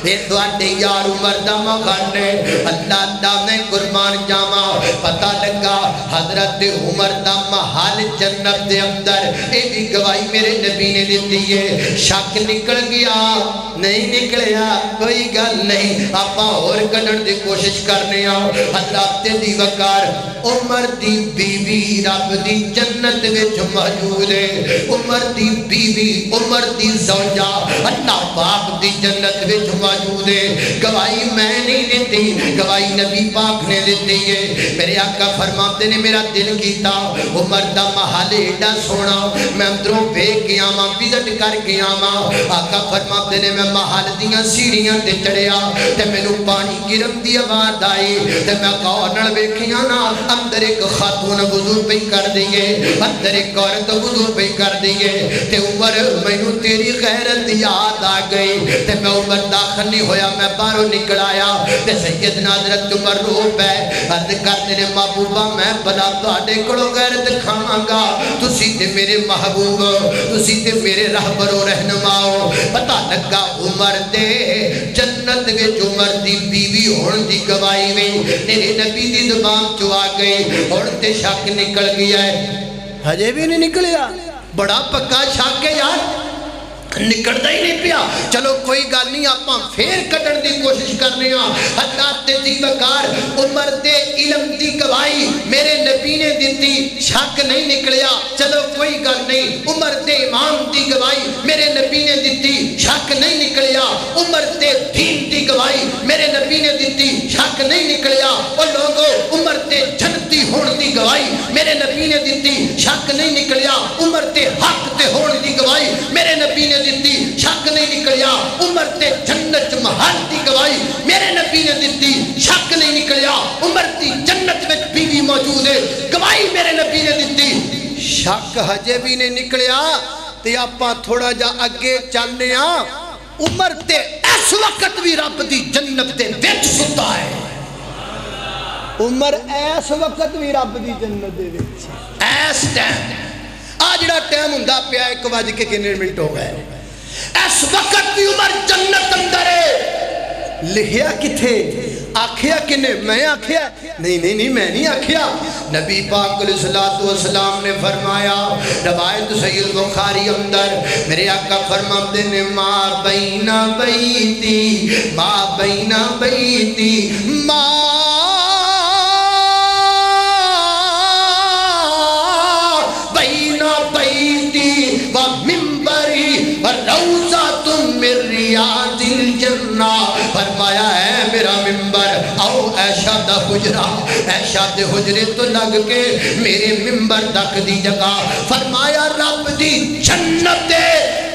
اے تواڈے یار عمر دا محل ہے اللہ اللہ میں قربان جاواں پتہ لگا حضرت عمر دا محل جنت دے اندر اے بھی گواہی میرے نبی نے دیتی ہے شک نکل گیا نہیں نکلیا کوئی گل نہیں آپاں اور کڈن دی کوشش کرنے حضرات دی وقار عمر دی بیوی رب دی جنت وچ موجود ہے عمر دی بیوی عمر دی زوجہ اللہ پاک دی جنت وچ موجود ہے گواہی میں نہیں دیتی گواہی نبی پاک نے دیتی ہے میرے آقا فرماتے نے میرا دل کیتا عمر دا محل ایڈا سونا میں اندروں دیکھ کے آواں وزٹ کر کے آواں آقا فرماتے نے میں محل دیاں سیڑھیاں تے چڑھیا تے مینوں پانی گرن دی آواز آئی تے میں غور نال ویکھیا نا اندر ایک خاتون وضو پئی کر دیے اندر ایک عورت وضو پئی کر دیے تے عمر مینوں تیری غیرت یاد آ گئی تے میں عمر داخل نہیں ہویا میں باہروں نکل آیا تے سیدنا حضرت عمر رو پے عرض کرتے نے محبوبہ میں بلا تواڈے کولوں غیرت کھاواں گا تسی تے میرے محبوب تسی تے میرے رہبر و رہنما ہو پتہ لگا عمر دے جنت وچ عمر دی بیوی ہون دی گواہی وچ میرے نبی دی زبان چ آ گئی ہن تے شک نکل گیا ہے ہجے بھی نہیں نکلیا بڑا پکا شک ہے یار نکڑتا ہی نہیں پیا چلو کوئی گل نہیں آپاں پھر کٹن دی کوشش کرنے ہاں حضرت دی وقار عمر دے علم دی گواہی میرے نبی نے دیتی شک نہیں نکلیا چلو کوئی گل نہیں عمر دے امام دی گواہی میرے نبی نے دیتی شک نہیں نکلیا عمر دے دین دی گواہی میرے نبی نے دیتی شک نہیں نکلیا اور لوگوں عمر دے جنتی ہون دی گواہی میرے نبی نے دیتی شک نہیں نکلیا عمر دے حق تے ہون دی گواہی میرے نبی نے دیتی شک نہیں نکلیا عمر تے جنت محل دی گواہی میرے نبی نے دیتی شک نہیں نکلیا عمر دی جنت میں بیوی موجود ہے گواہی میرے نبی نے دیتی شک ہجے بھی نہیں نکلیا تے آپاں تھوڑا جا اگے چلنے ہاں عمر تے اس وقت بھی رب دی جنت دے وچ ستا ہے عمر اس وقت بھی رب دی جنت دے وچ اس ٹائم آجڑا ٹائم ہوندا پیا 1:00 ہو گئے اس وقت بھی عمر جنت اندر ہے لکھیا کتھے آکھیا کنے میں آکھیا نہیں میں نہیں آکھیا نبی پاک علیہ السلام نے فرمایا روایت صحیح البخاری اندر میرے آقا فرماتے نے ما بین بیتی ما روضہ من ریاض الجنہ فرمایا ہے میرا ممبر آؤ ایشا دا حجرہ ایشا دے حجرے تو لگ کے میرے ممبر تک دی جگہ فرمایا رب دی جنت دے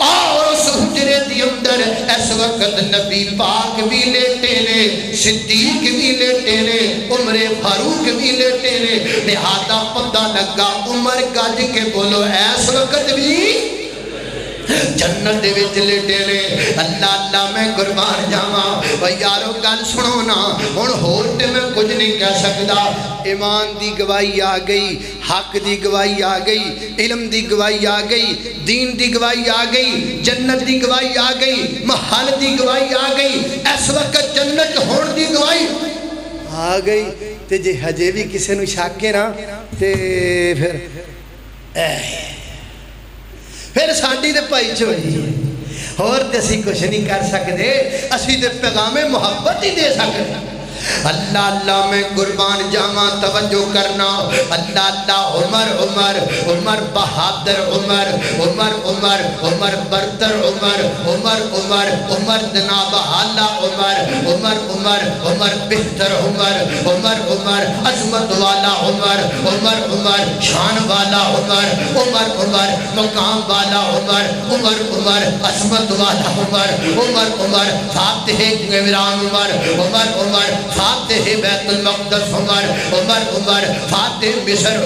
اور اس حجرے دی اندر اس وقت نبی پاک بھی لیٹے نے صدیق بھی لیٹے نے عمر فاروق بھی لیٹے نے لہذا پتہ لگا عمر گج کے بولو اس وقت بھی جنت دے وچ لیٹے نے اللہ میں قربان جاواں او یارو گل سنو نا ہن ہور تے میں کچھ نہیں کہہ سکدا ایمان دی گواہی آ گئی حق دی گواہی آ گئی علم دی گواہی آ گئی دین دی گواہی آ گئی جنت دی گواہی آ گئی محل دی گواہی آ گئی اس وقت جنت ہون دی گواہی آ گئی تے جے ہجے بھی کسے نو شک ہے نا تے پھر ساڈی تے پائی چوئی اور تے اسی کچھ نہیں کر سکتے اسی تے پیغام محبت ہی دے سکتے اللہ میں قربان جاواں توجہ کرنا اللہ عمر بہادر عمر برتر عمر جناب اعلیٰ عمر بہتر عمر عظمت والا عمر شان والا عمر مقام والا عمر عظمت والا عمر فاتح عمران عمر فاتح بیت المقدس عمر فاتح مصر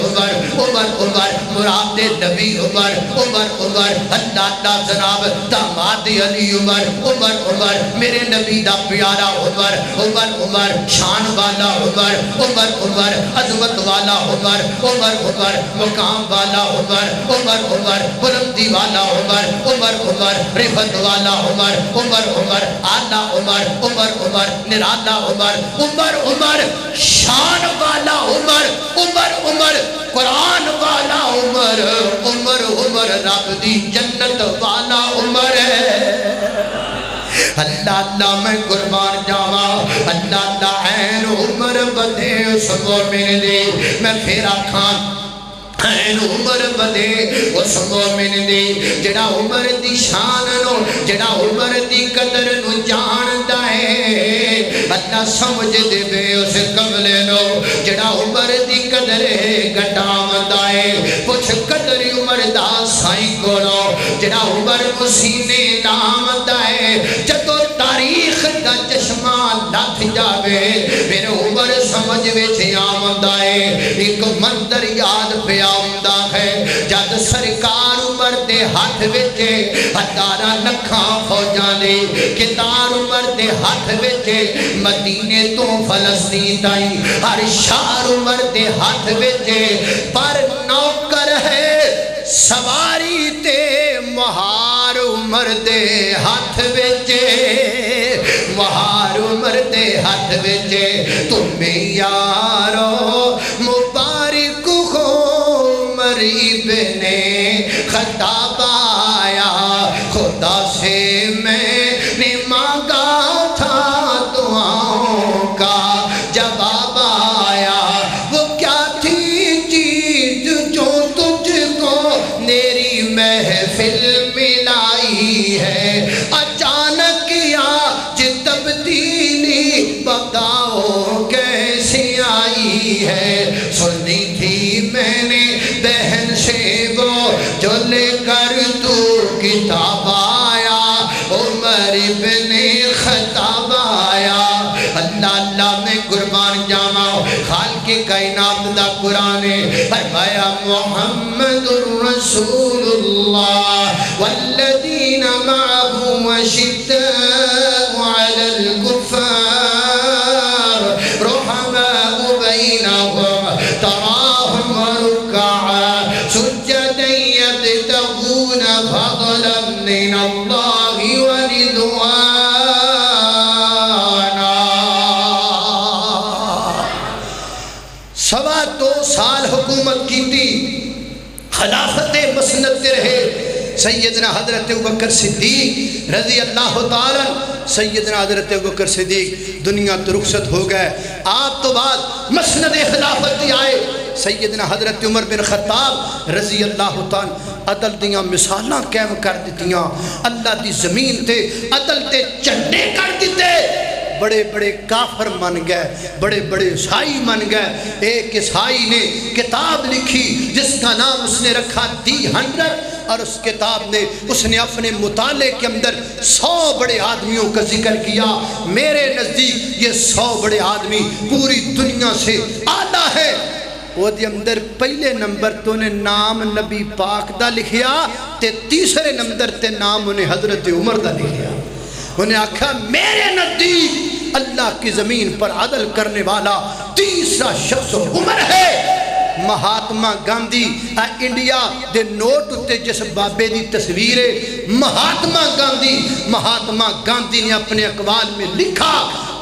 عمر مراد نبی عمر اللہ جناب داماد علی عمر میرے نبی دا پیارا عمر شان والا عمر عظمت والا عمر مقام والا عمر بلندی والا عمر رفت والا عمر آلہ عمر نرالا عمر شان والا عمر قرآن والا عمر رب دی جنت والا عمر ہے اللہ میں قربان جاواں اللہ عین عمر بدے اس مومن دے میں پھر آکھاں این عمر بدے اس مومن دے جڑا عمر دی شان نو جڑا عمر دی قدر نو جاندا ہے اللہ سمجھ دے بے اس قبلے نو جڑا عمر دی قدر گھٹاوندا ہے پوچھ قدر عمر دا سائیں کولو جڑا عمر مسینے لامدا ہے جدو تاریخ دا چشمہ لکھ جاوے پھر عمر سمجھ وچ آوندا ہے ایک منظر یاد پیا ہوندا ہے جد سرکار عمر دے ہاتھ وچ 18 لکھاں فوجاں دے کتار عمر دے دے ہاتھ وچے مدینے تو فلسطین تائیں ہر شہر عمر دے ہاتھ وچے پر نوکر ہے سواری تے مہار عمر دے ہاتھ وچے مہار عمر دے ہاتھ وچے تمہیں یارو مبارک ہو عمر ابن خطاب آیا خدا سے میں نے مانگا تھا دعاؤں کا جواب آیا وہ کیا تھی چیز جو تجھ کو میری محفل ملائی ہے اچانک آج تبدیلی بتاؤ کیسے آئی ہے سنی تھی میں نے بہن سے وہ جو لے کر تو کتاب آیا عمر ابن خطاب آیا اللہ اللہ میں قربان جاما خالق کائنات دا قرآن فرمایا محمد رسول اللہ والذین معه وشداء علی الکفار رحماء بینهم تراهم رکعا سجدا يبتغون فضلا من اللہ ورضوانا 2.25 سال حکومت کی تھی خلافت مسند رہے سیدنا حضرت ابوبکر صدیق رضی اللہ تعالیٰ سیدنا حضرت ابوبکر صدیق دنیا تو رخصت ہو گئے آپ تو بعد مسند خلافت آئے سیدنا حضرت عمر بن خطاب رضی اللہ تعالیٰ عدل دیاں مثالاں قائم کر دیتیاں اللہ دی زمین تے عدل تے چڑھنے کر دیتے بڑے بڑے کافر من گئے بڑے بڑے عیسائی من گئے ایک عیسائی نے کتاب لکھی جس کا نام اس نے رکھا دی 100 اور اس کتاب نے اس نے اپنے مطالعے کے اندر 100 بڑے آدمیوں کا ذکر کیا میرے نزدیک یہ 100 بڑے آدمی پوری دنیا سے اعلیٰ ہے وہ دے اندر پہلے نمبر تو نے نام نبی پاک دا لکھیا تے تیسرے نمبر تے نام انہیں حضرت عمر دا لکھیا انہیں آکھا میرے نزدیک اللہ کی زمین پر عدل کرنے والا تیسرا شخص عمر ہے مہاتما گاندھی انڈیا دے نوٹ تے جس بابے دی تصویر ہے مہاتما گاندھی نے اپنے اقوال میں لکھا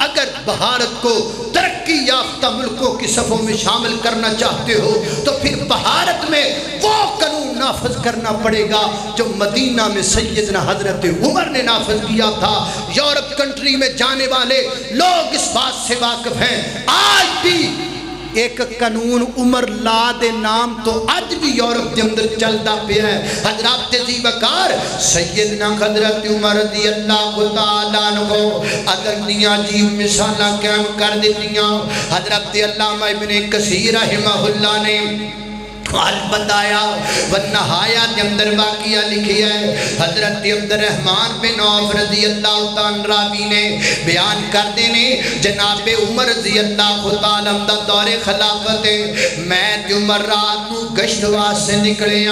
اگر بھارت کو ترقی یافتہ ملکوں کی صفوں میں شامل کرنا چاہتے ہو تو پھر بھارت میں وہ قانون نافذ کرنا پڑے گا جو مدینہ میں سیدنا حضرت عمر نے نافذ کیا تھا یورپ کنٹری میں جانے والے لوگ اس بات سے واقف ہیں آج بھی ایک قانون عمر لا دے نام تو آج بھی یورپ کے اندر چلتا پیا ہے حضرات ذی وقار سیدنا حضرت عمر رضی اللہ تعالیٰ عنہ عدل دیاں عجیب مثالاں قائم کر دیتیاں حضرت علامہ ابن کثیر رحمہ اللہ نے حال بتایا والنہایا کے اندر واقعہ لکھی ہے حضرت عبد الرحمن بن عوف رضی اللہ تعالیٰ راوی نے بیان کر دینے جناب عمر رضی اللہ تعالیٰ دا دور خلافت میں عمر رات نو گشت واسطے نکلے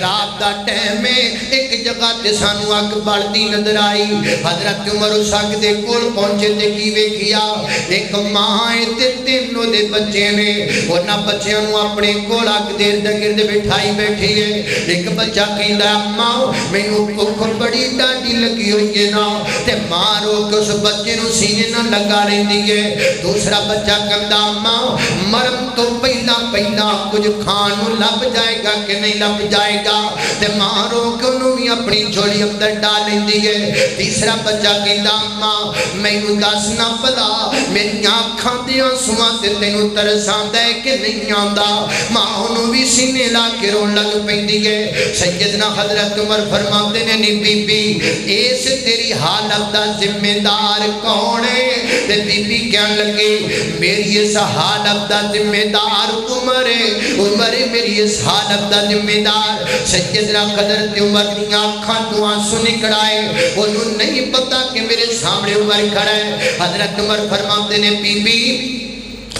رات دا ٹائم میں ایک جگہ تے سانو اگ بڑھتی نظر آئی حضرت عمر اس اگ دے کول پہنچے تے کی ویکھیا ایک ماں تے تینوں دے بچے نے انہاں بچیاں نو اپنے کول اگ دیر دا گرد بٹھائی بیٹھی ہے ایک بچہ کہندا اماں مینوں بھوک بڑی ڈاڈی لگی ہوئی ہے نا تے ماں رو کے اس بچے نو سینے نہ لگا رہندی ہے دوسرا بچہ کہندا اماں مرم تو پہلا کچھ کھان نو لب جائے گا کہ نہیں لب جائے گا تے ماں رو کے انہوں بھی اپنی جھولی اندر ڈال لیندی ہے تیسرا بچہ کہندا اماں مینوں دس نہ پلا میری آنکھاں دی آنسواں تے تینوں ترس آندا ہے کہ نہیں آندا ماں انہوں بھی سینے لا کے رون لگ پیندی ہے سیدنا حضرت عمر فرماتے نے نی بی بی ایس تیری حالت دا ذمہ دار کون ہے تے بی بی کہن لگی میری اس حالت دا ذمہ دار عمر ہے میری اس حالت دا ذمہ دار سیدنا حضرت عمر دی آنکھاں تو آنسو نکل آئے انہوں نہیں پتا کہ میرے سامنے عمر کھڑا ہے حضرت عمر فرماتے نے بی بی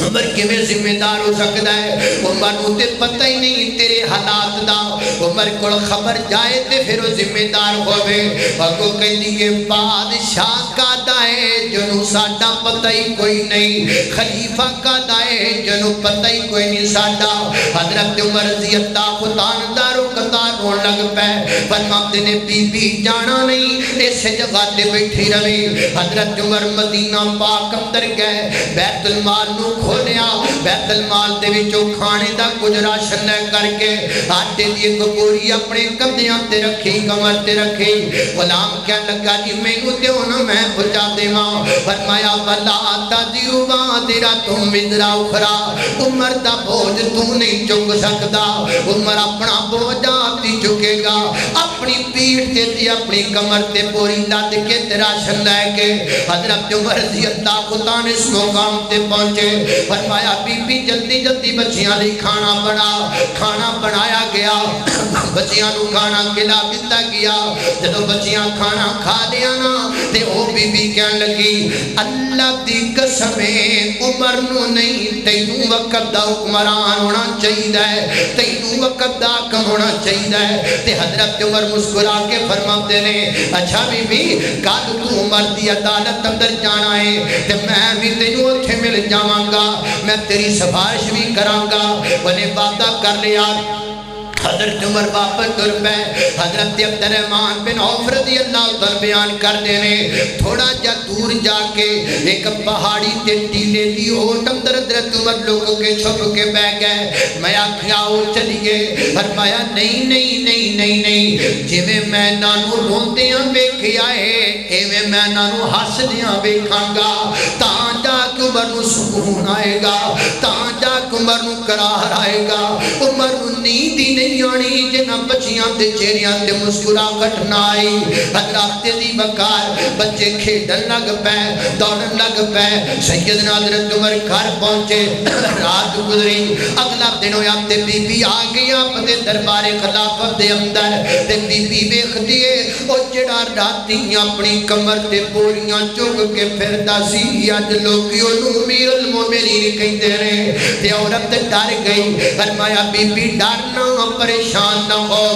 عمر کے میں ذمہ دار ہو سکتا ہے عمر ہوتے پتہ ہی نہیں تیرے حالات دا عمر کو خبر جائے تے پھر وہ ذمہ دار ہوئے اگو کہیں دیئے بادشاہ کا دائے ساڈا پتہ ہی کوئی نہیں، خلیفہ کا دائے جنو پتہ ہی کوئی نہیں ساڈا۔ حضرت عمر رضی اللہ عنہ دارو قطار رون لگ پہ، فرماتے نے بی بی جانا نہیں، اس جگہ تے بیٹھی روی۔ حضرت عمر مدینہ پاک اندر گئے، بیت المال نو کھولیا، بیت المال دے وچوں کھانے دا کچھ راشن لے کر کے آٹے دی ایک بوری اپنے کندھیاں تے رکھی، کمر تے رکھی۔ غلام کہنے لگا جی مینوں دیو نا میں پہنچا دیواں۔ فرمایا ولا تزر وازرۃ وزر اخری، عمر دا بوجھ تو نہیں چک سکدا، عمر اپنا بوجھ آپ ہی چکے گا۔ اپنی پیٹھ تے اپنی کمر تے بوری لد کے تے راشن لے کے حضرت عمر رضی اللہ عنہ اس مقام تے پہنچے۔ فرمایا بی بی جلدی جلدی بچیاں لئی کھانا بنا۔ کھانا بنایا گیا، بچیاں نو کھانا کھلا دتا گیا۔ جدو بچیاں کھانا کھا لیا نا تے او بی بی کہن لگی اللہ دی قسم عمر نو نہیں تینوں وقت دا حکمران ہونا چاہیے، تینوں وقت دا حکم ہونا چاہیے۔ تے حضرت عمر مسکرا کے فرماتے نے اچھا بی بی کل تو عمر دی عدالت اندر جانا ہے تے میں بھی تینوں اتھے مل جاواں گا، میں تیری سفارش بھی کراں گا۔ انہیں وعدہ کر لیا۔ حضرت عمر واپس ٹر پے۔ حضرت عبد الرحمن بن عوف رضی اللہ عنہ بیان کر دینے تھوڑا جا دور جا کے ایک پہاڑی تے ٹیلے دی اوٹ اندر حضرت عمر لوگوں کے چھپ کے بہ گئے۔ میں آکھیا او چلیے، فرمایا نہیں نہیں نہیں نہیں نہیں، جویں میں نانو روندیاں ویکھیا ہے ایویں میں نانو ہسدیاں ویکھاں گا، تاں جا کے عمر نو سکون آئے گا، تاں جا کے عمر نو قرار آئے گا۔ عمر نو نیند ہی نہیں آنی جنہ بچیاں تے چہریاں تے مسکرا کٹنا آئی۔ حضرات دی بکار بچے کھیڈن لگ پے، دوڑن لگ پے۔ سیدنا حضرت عمر گھر پہنچے، رات گزری، اگلا دن ہویا تے بی بی آ گئی اپنے دربار خلافت دے اندر تے بی بی ویکھ دیے او جڑا راتی اپنی کمر تے بوریاں چک کے پھردا سی اج لوگ اونوں امیر المومنین کہندے نے تے عورت ڈر گئی۔ فرمایا بی بی ڈرنا پریشان نہ ہو،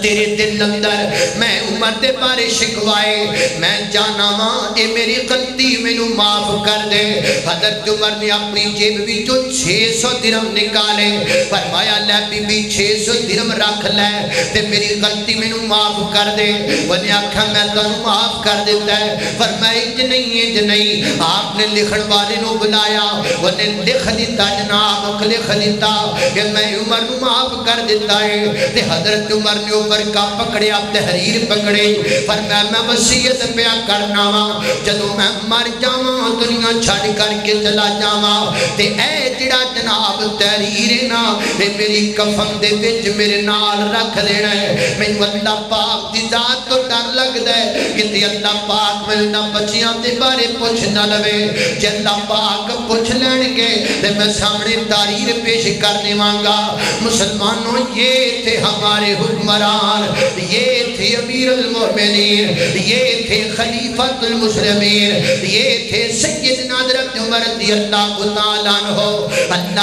تیرے دل اندر میں عمر دے بارے شکوائے میں جانا ماں اے میری غلطی مینوں معاف کر دے۔ حضرت عمر نے اپنی جیب وچوں 600 درہم نکالے، فرمایا لے بی بی 600 درہم رکھ لے تے میری غلطی مینوں معاف کر دے۔ انہیں آکھا میں تانوں معاف کر دیتا ہے۔ فرمایا انج نہیں، آپ نے لکھن والے نو بلایا، انہیں لکھ دیتا جناب لکھ دیتا کہ میں عمر نو معاف کر دیتا ہے۔ تے حضرت عمر نے اوپر کا پکڑیا تحریر پکڑے، فرمایا میں وصیت پیا کرنا وا جدوں میں مر جاواں دنیا چھڈ کر کے چلا جاواں تے اے جڑا جناب تحریر نا اے میری کفن دے وچ میرے نال رکھ لینا ہے۔ مینوں اللہ پاک دی ذات تو ڈر لگدا ہے کہ اللہ پاک میرے بچیاں دے بارے پوچھ نہ لوے، جے اللہ پاک پوچھ لین گے تے میں سامنے تحریر پیش کر دیواں گا۔ مسلمانوں یہ تھے ہمارے حکمران، یہ تھے امیر المومنین، یہ تھے خلیفۃ المسلمین، یہ تھے سیدنا حضرت عمر رضی اللہ تعالیٰ عنہ۔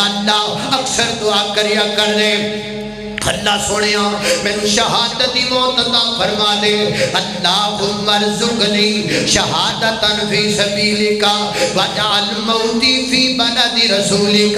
اللہ اکثر دعا کریا کر دے اللہ سونیا میں شہادت دی موت عطا فرما دے، اللہم ارزقنی شہادتا فی سبیلک وجعل موتی فی بلد رسولک۔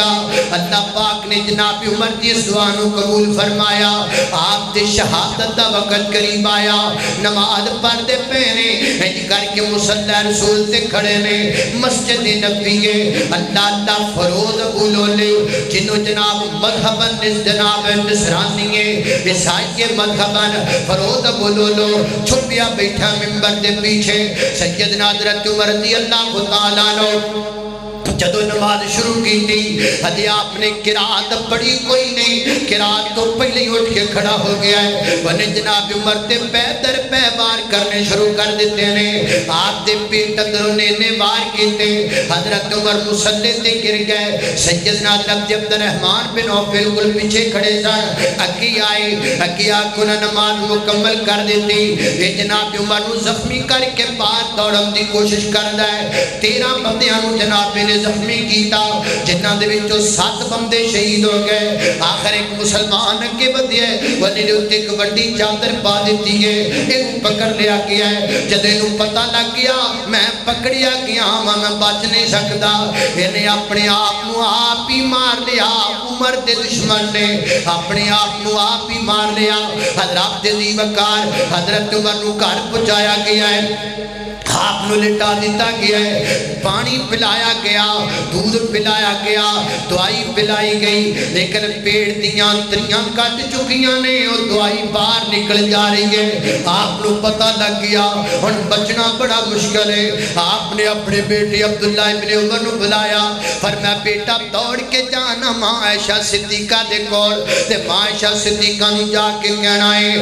اللہ پاک نے جناب عمر دی اس دعا نو قبول فرمایا۔ آپ دے شہادت دا وقت قریب آیا، نماز پڑھتے پہنے ہج کر کے مصلی رسول تے کھڑے نے مسجد نبی ہے۔ اللہ فروز بولو لے جنہوں جناب مذہباً جناب نصران عیسائی مذہباً فرود بولو لو چھپیا بیٹھا منبر دے پیچھے سیدنا حضرت عمر رضی اللہ تعالیٰ عنہ جدو نماز شروع کی تھی حدی آپ نے قرآت پڑھی کوئی نہیں، قرآت تو پہلے ہی اٹھ کے کھڑا ہو گیا ہے۔ انہیں جناب عمر تے پہ در پہ بار کرنے شروع کر دیتے ہیں، آپ دے پیٹ اندر انہیں وار کیتے۔ حضرت عمر مصلی تے گر گئے. سیدنا حضرت عبد الرحمن بن عوف بالکل پیچھے کھڑے سن. اگے آئے, اگے آ کے نماز مکمل کر دیتی. یہ جناب عمر نو زخمی کر کے باہر دوڑن دی کوشش کردا ہے. 13 بندیاں نو جناب نے زخمی کیتا, جنہاں دے وچوں 7 بندے شہید ہو گئے. آخر ایک مسلمان اگے ودیا ہے, ولی دے اوتے ایک وڈی چادر پا دیتی ہے. اینو پکڑ لیا گیا ہے. جد اینو پتہ لگ گیا میں پکڑیا گیا میں بچ نہیں سکدا, اینے اپنے آپ نو آپ ہی مار لیا. عمر دے دشمن نے اپنے آپ نو آپ ہی مار لیا. حضرت دی وقار حضرت عمر نو گھر پہنچایا گیا ہے, آپ نو لٹا دیتا گیا ہے, پانی پلایا گیا, دودھ پلایا گیا, دوائی پلائی گئی. لیکن پیڑ دیاں تریاں کٹ چکیاں نے اور دوائی باہر نکل جا رہی ہے. آپ نو پتہ لگ گیا ہن بچنا بڑا مشکل ہے. آپ نے اپنے بیٹے عبداللہ ابن عمر نو بلایا, فرمایا بیٹا دوڑ کے جانا ماں عائشہ صدیقہ دے کول, تے ماں عائشہ صدیقہ نو جا کے کہنا ہے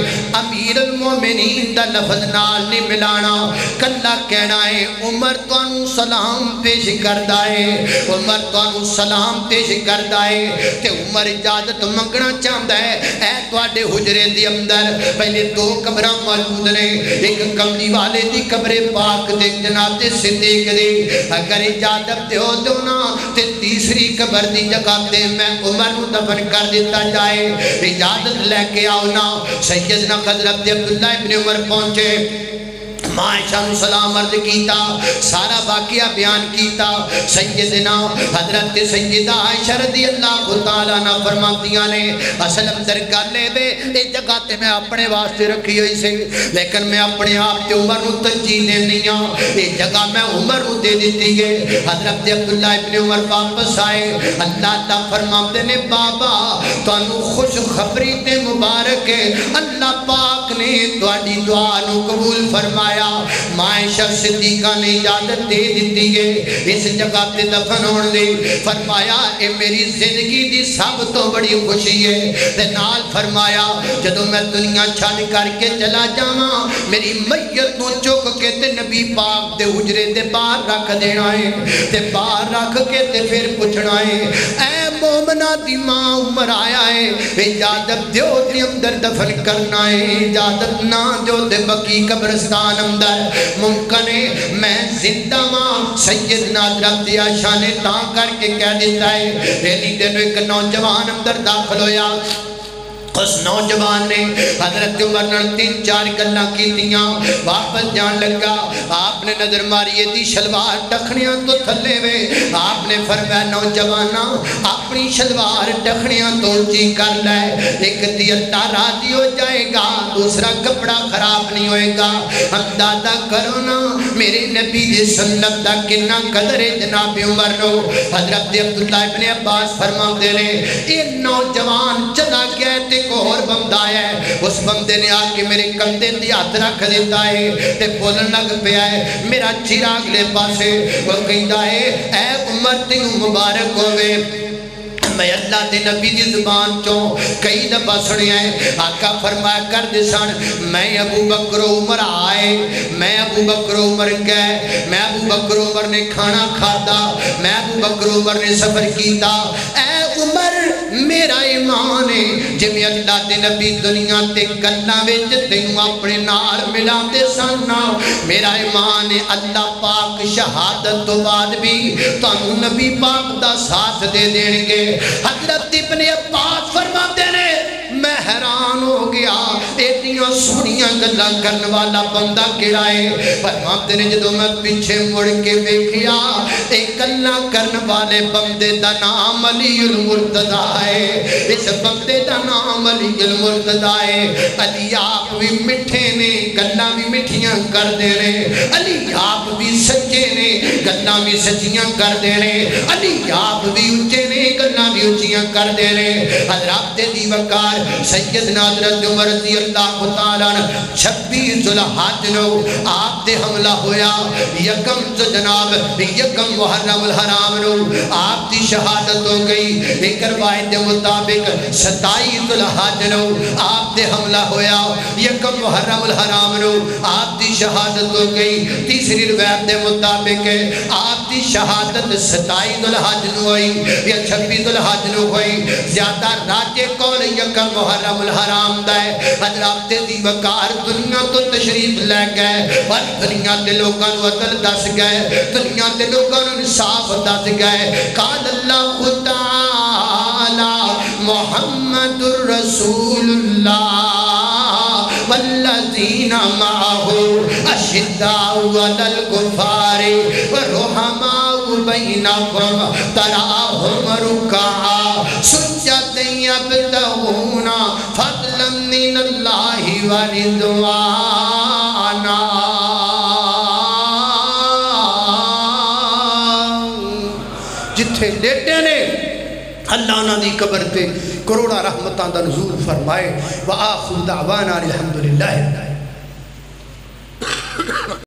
امیر المومنین دا لفظ نال نہیں ملانا, کلا کہنا ہے عمر توانو سلام پیش کردا ہے, عمر توانو سلام پیش کردا ہے. تے عمر اجازت منگنا چاہتا ہے. اے تواڈے حجرے دے اندر پہلے 2 قبراں موجود نے, ایک کملی والے دی قبر پاک تے جناب صدیق دی, اگر اجازت دیو تو نا تے تیسری قبر دی جگہ تے میں عمر نو دفن کر دیتا جائے. اجازت لے کے آؤ نا. سیدنا حضرت عبداللہ ابن عمر پہنچے, ماں عائشہ سلام عرض کیتا, سارا واقعہ بیان کیتا. سیدنا حضرت سیدہ عائشہ رضی اللہ تعالیٰ عنہ فرماتیاں نے اصل اندر گل ہے وے اے جگہ تے میں اپنے واسطے رکھی ہوئی سی, لیکن میں اپنے آپ تے عمر نو ترجیح دینی ہاں. اے جگہ میں عمر نو دے دیتی ہے. حضرت عبداللہ ابن عمر واپس آئے, اللہ تعالیٰ فرماتے نے بابا تانوں خوش خبری تے مبارک ہے, اللہ پاک نے تہاڈی دعا نو قبول فرمایا. ماں عائشہ صدیقہ نے اجازت دے دیتی ہے اس جگہ تے دفن ہون دی. فرمایا اے میری زندگی دی سب تو بڑی خوشی ہے. تے نال فرمایا جدوں میں دنیا چھڈ کر کے چلا جاواں میری میت نو چک کے تے نبی پاک دے حجرے دے باہر رکھ دینا ہے, تے باہر رکھ کے تے پھر پوچھنا ہے اے مومنہ دی ماں عمر آیا ہے, اجازت دیو تے اندر دفن کرنا ہے. اجازت نہ جو تے بقی قبرستان اندر ممکن ہے میں زندہ ماں. سیدنا حضرت عائشہ نے تاں کر کے کہہ دیتا ہے. پہلی دن ایک نوجوان اندر داخل ہویا, اس نوجوان نے حضرت عمر نے 3-4 گلاں کیتیاں, واپس جان لگا. آپ نے نظر ماری دی شلوار ٹکھنیاں تو تھلے وے. آپ نے فرمایا نوجوانا اپنی شلوار ٹکھنیاں تو اونچی کر لے, ایک دیتا راضی ہو جائے گا, دوسرا کپڑا خراب نہیں ہوئے گا. اندازہ کرو نا میرے نبی دی سنت دا کتنا قدر ہے جناب عمر نو. حضرت عبداللہ ابن عباس فرماتے نے یہ نوجوان چلا گیا تے کو اور بندہ ہے, اس بندے نے آ کے میرے کندھے تے ہاتھ رکھ دیتا ہے تے بولن لگ پیا ہے میرا چراغ لے پاسے. وہ کہندا ہے اے عمر تینوں مبارک ہوے. میں اللہ دے نبی دی زبان چوں کئی دفعہ سنیا ہے آقا فرمایا کر دے سن میں ابو بکر عمر آئے, میں ابو بکر عمر گئے, میں ابو بکر عمر نے کھانا کھاتا, میں ابو بکر عمر نے سفر کیتا. اے عمر میرا ایمان ہے جے میں اللہ دے نبی دنیا تے گلاں وچ تینوں اپنے نال ملاندے سن, میرا ایمان ہے اللہ پاک شہادت تو بعد بھی تانوں نبی پاک دا ساتھ دے دین گے. حضرت ابن عباس فرماتے نے میں حیران ہو گیا اتنی سونیاں گلاں کرن والا بندہ کیڑا ہے. فرماتے نے جدوں میں پیچھے مڑ کے ویکھیا اے گلاں کرن والے بندے دا نام علی المرتضیٰ ہے, اس بندے دا نام علی المرتضیٰ ہے. علی آپ بھی مٹھے نے گلاں بھی مٹھیاں کر دے نے, علی آپ بھی سچے نے گلاں بھی سچیاں کر دے نے, علی آپ بھی اونچے نے گلاں بھی اونچیاں کر دے نے. حضرت دی وقار سیدنا حضرت عمر رضی اللہ تعالیٰ عنہ 26 ذوالحج نو آپ دے حملہ ہویا, یکم جو جناب یکم محرم الحرام نو آپ دی شہادت ہو گئی. ایک روایت دے مطابق 27 ذوالحج نو آپ دے حملہ ہویا, یکم محرم الحرام نو آپ دی شہادت ہو گئی۔ تیسری روایت دے مطابق آپ دی شہادت 27 ذوالحج نو ہوئی یا 26 ذوالحج نو ہوئی۔ زیادہ راجے کول یکم محرم الحرام دا ہے۔ حضرات دی وقار دنیا تو تشریف لے گئے اور دنیا دے لوگاں نو عدل دس گئے، دنیا دے لوگاں نو انصاف دس گئے۔ قال اللہ تعالی محمد رسول اللہ والذین معه اشداء علی الکفار ورحماء بینہم تراہم رکعا سجدا یبتغون فضلا من اللہ ورضوانا۔ جتھے لیٹے نے اللہ انہاں دی قبر تے کروڑا رحمتاں دا نزول فرمائے۔ وآخر دعوانا الحمدللہ۔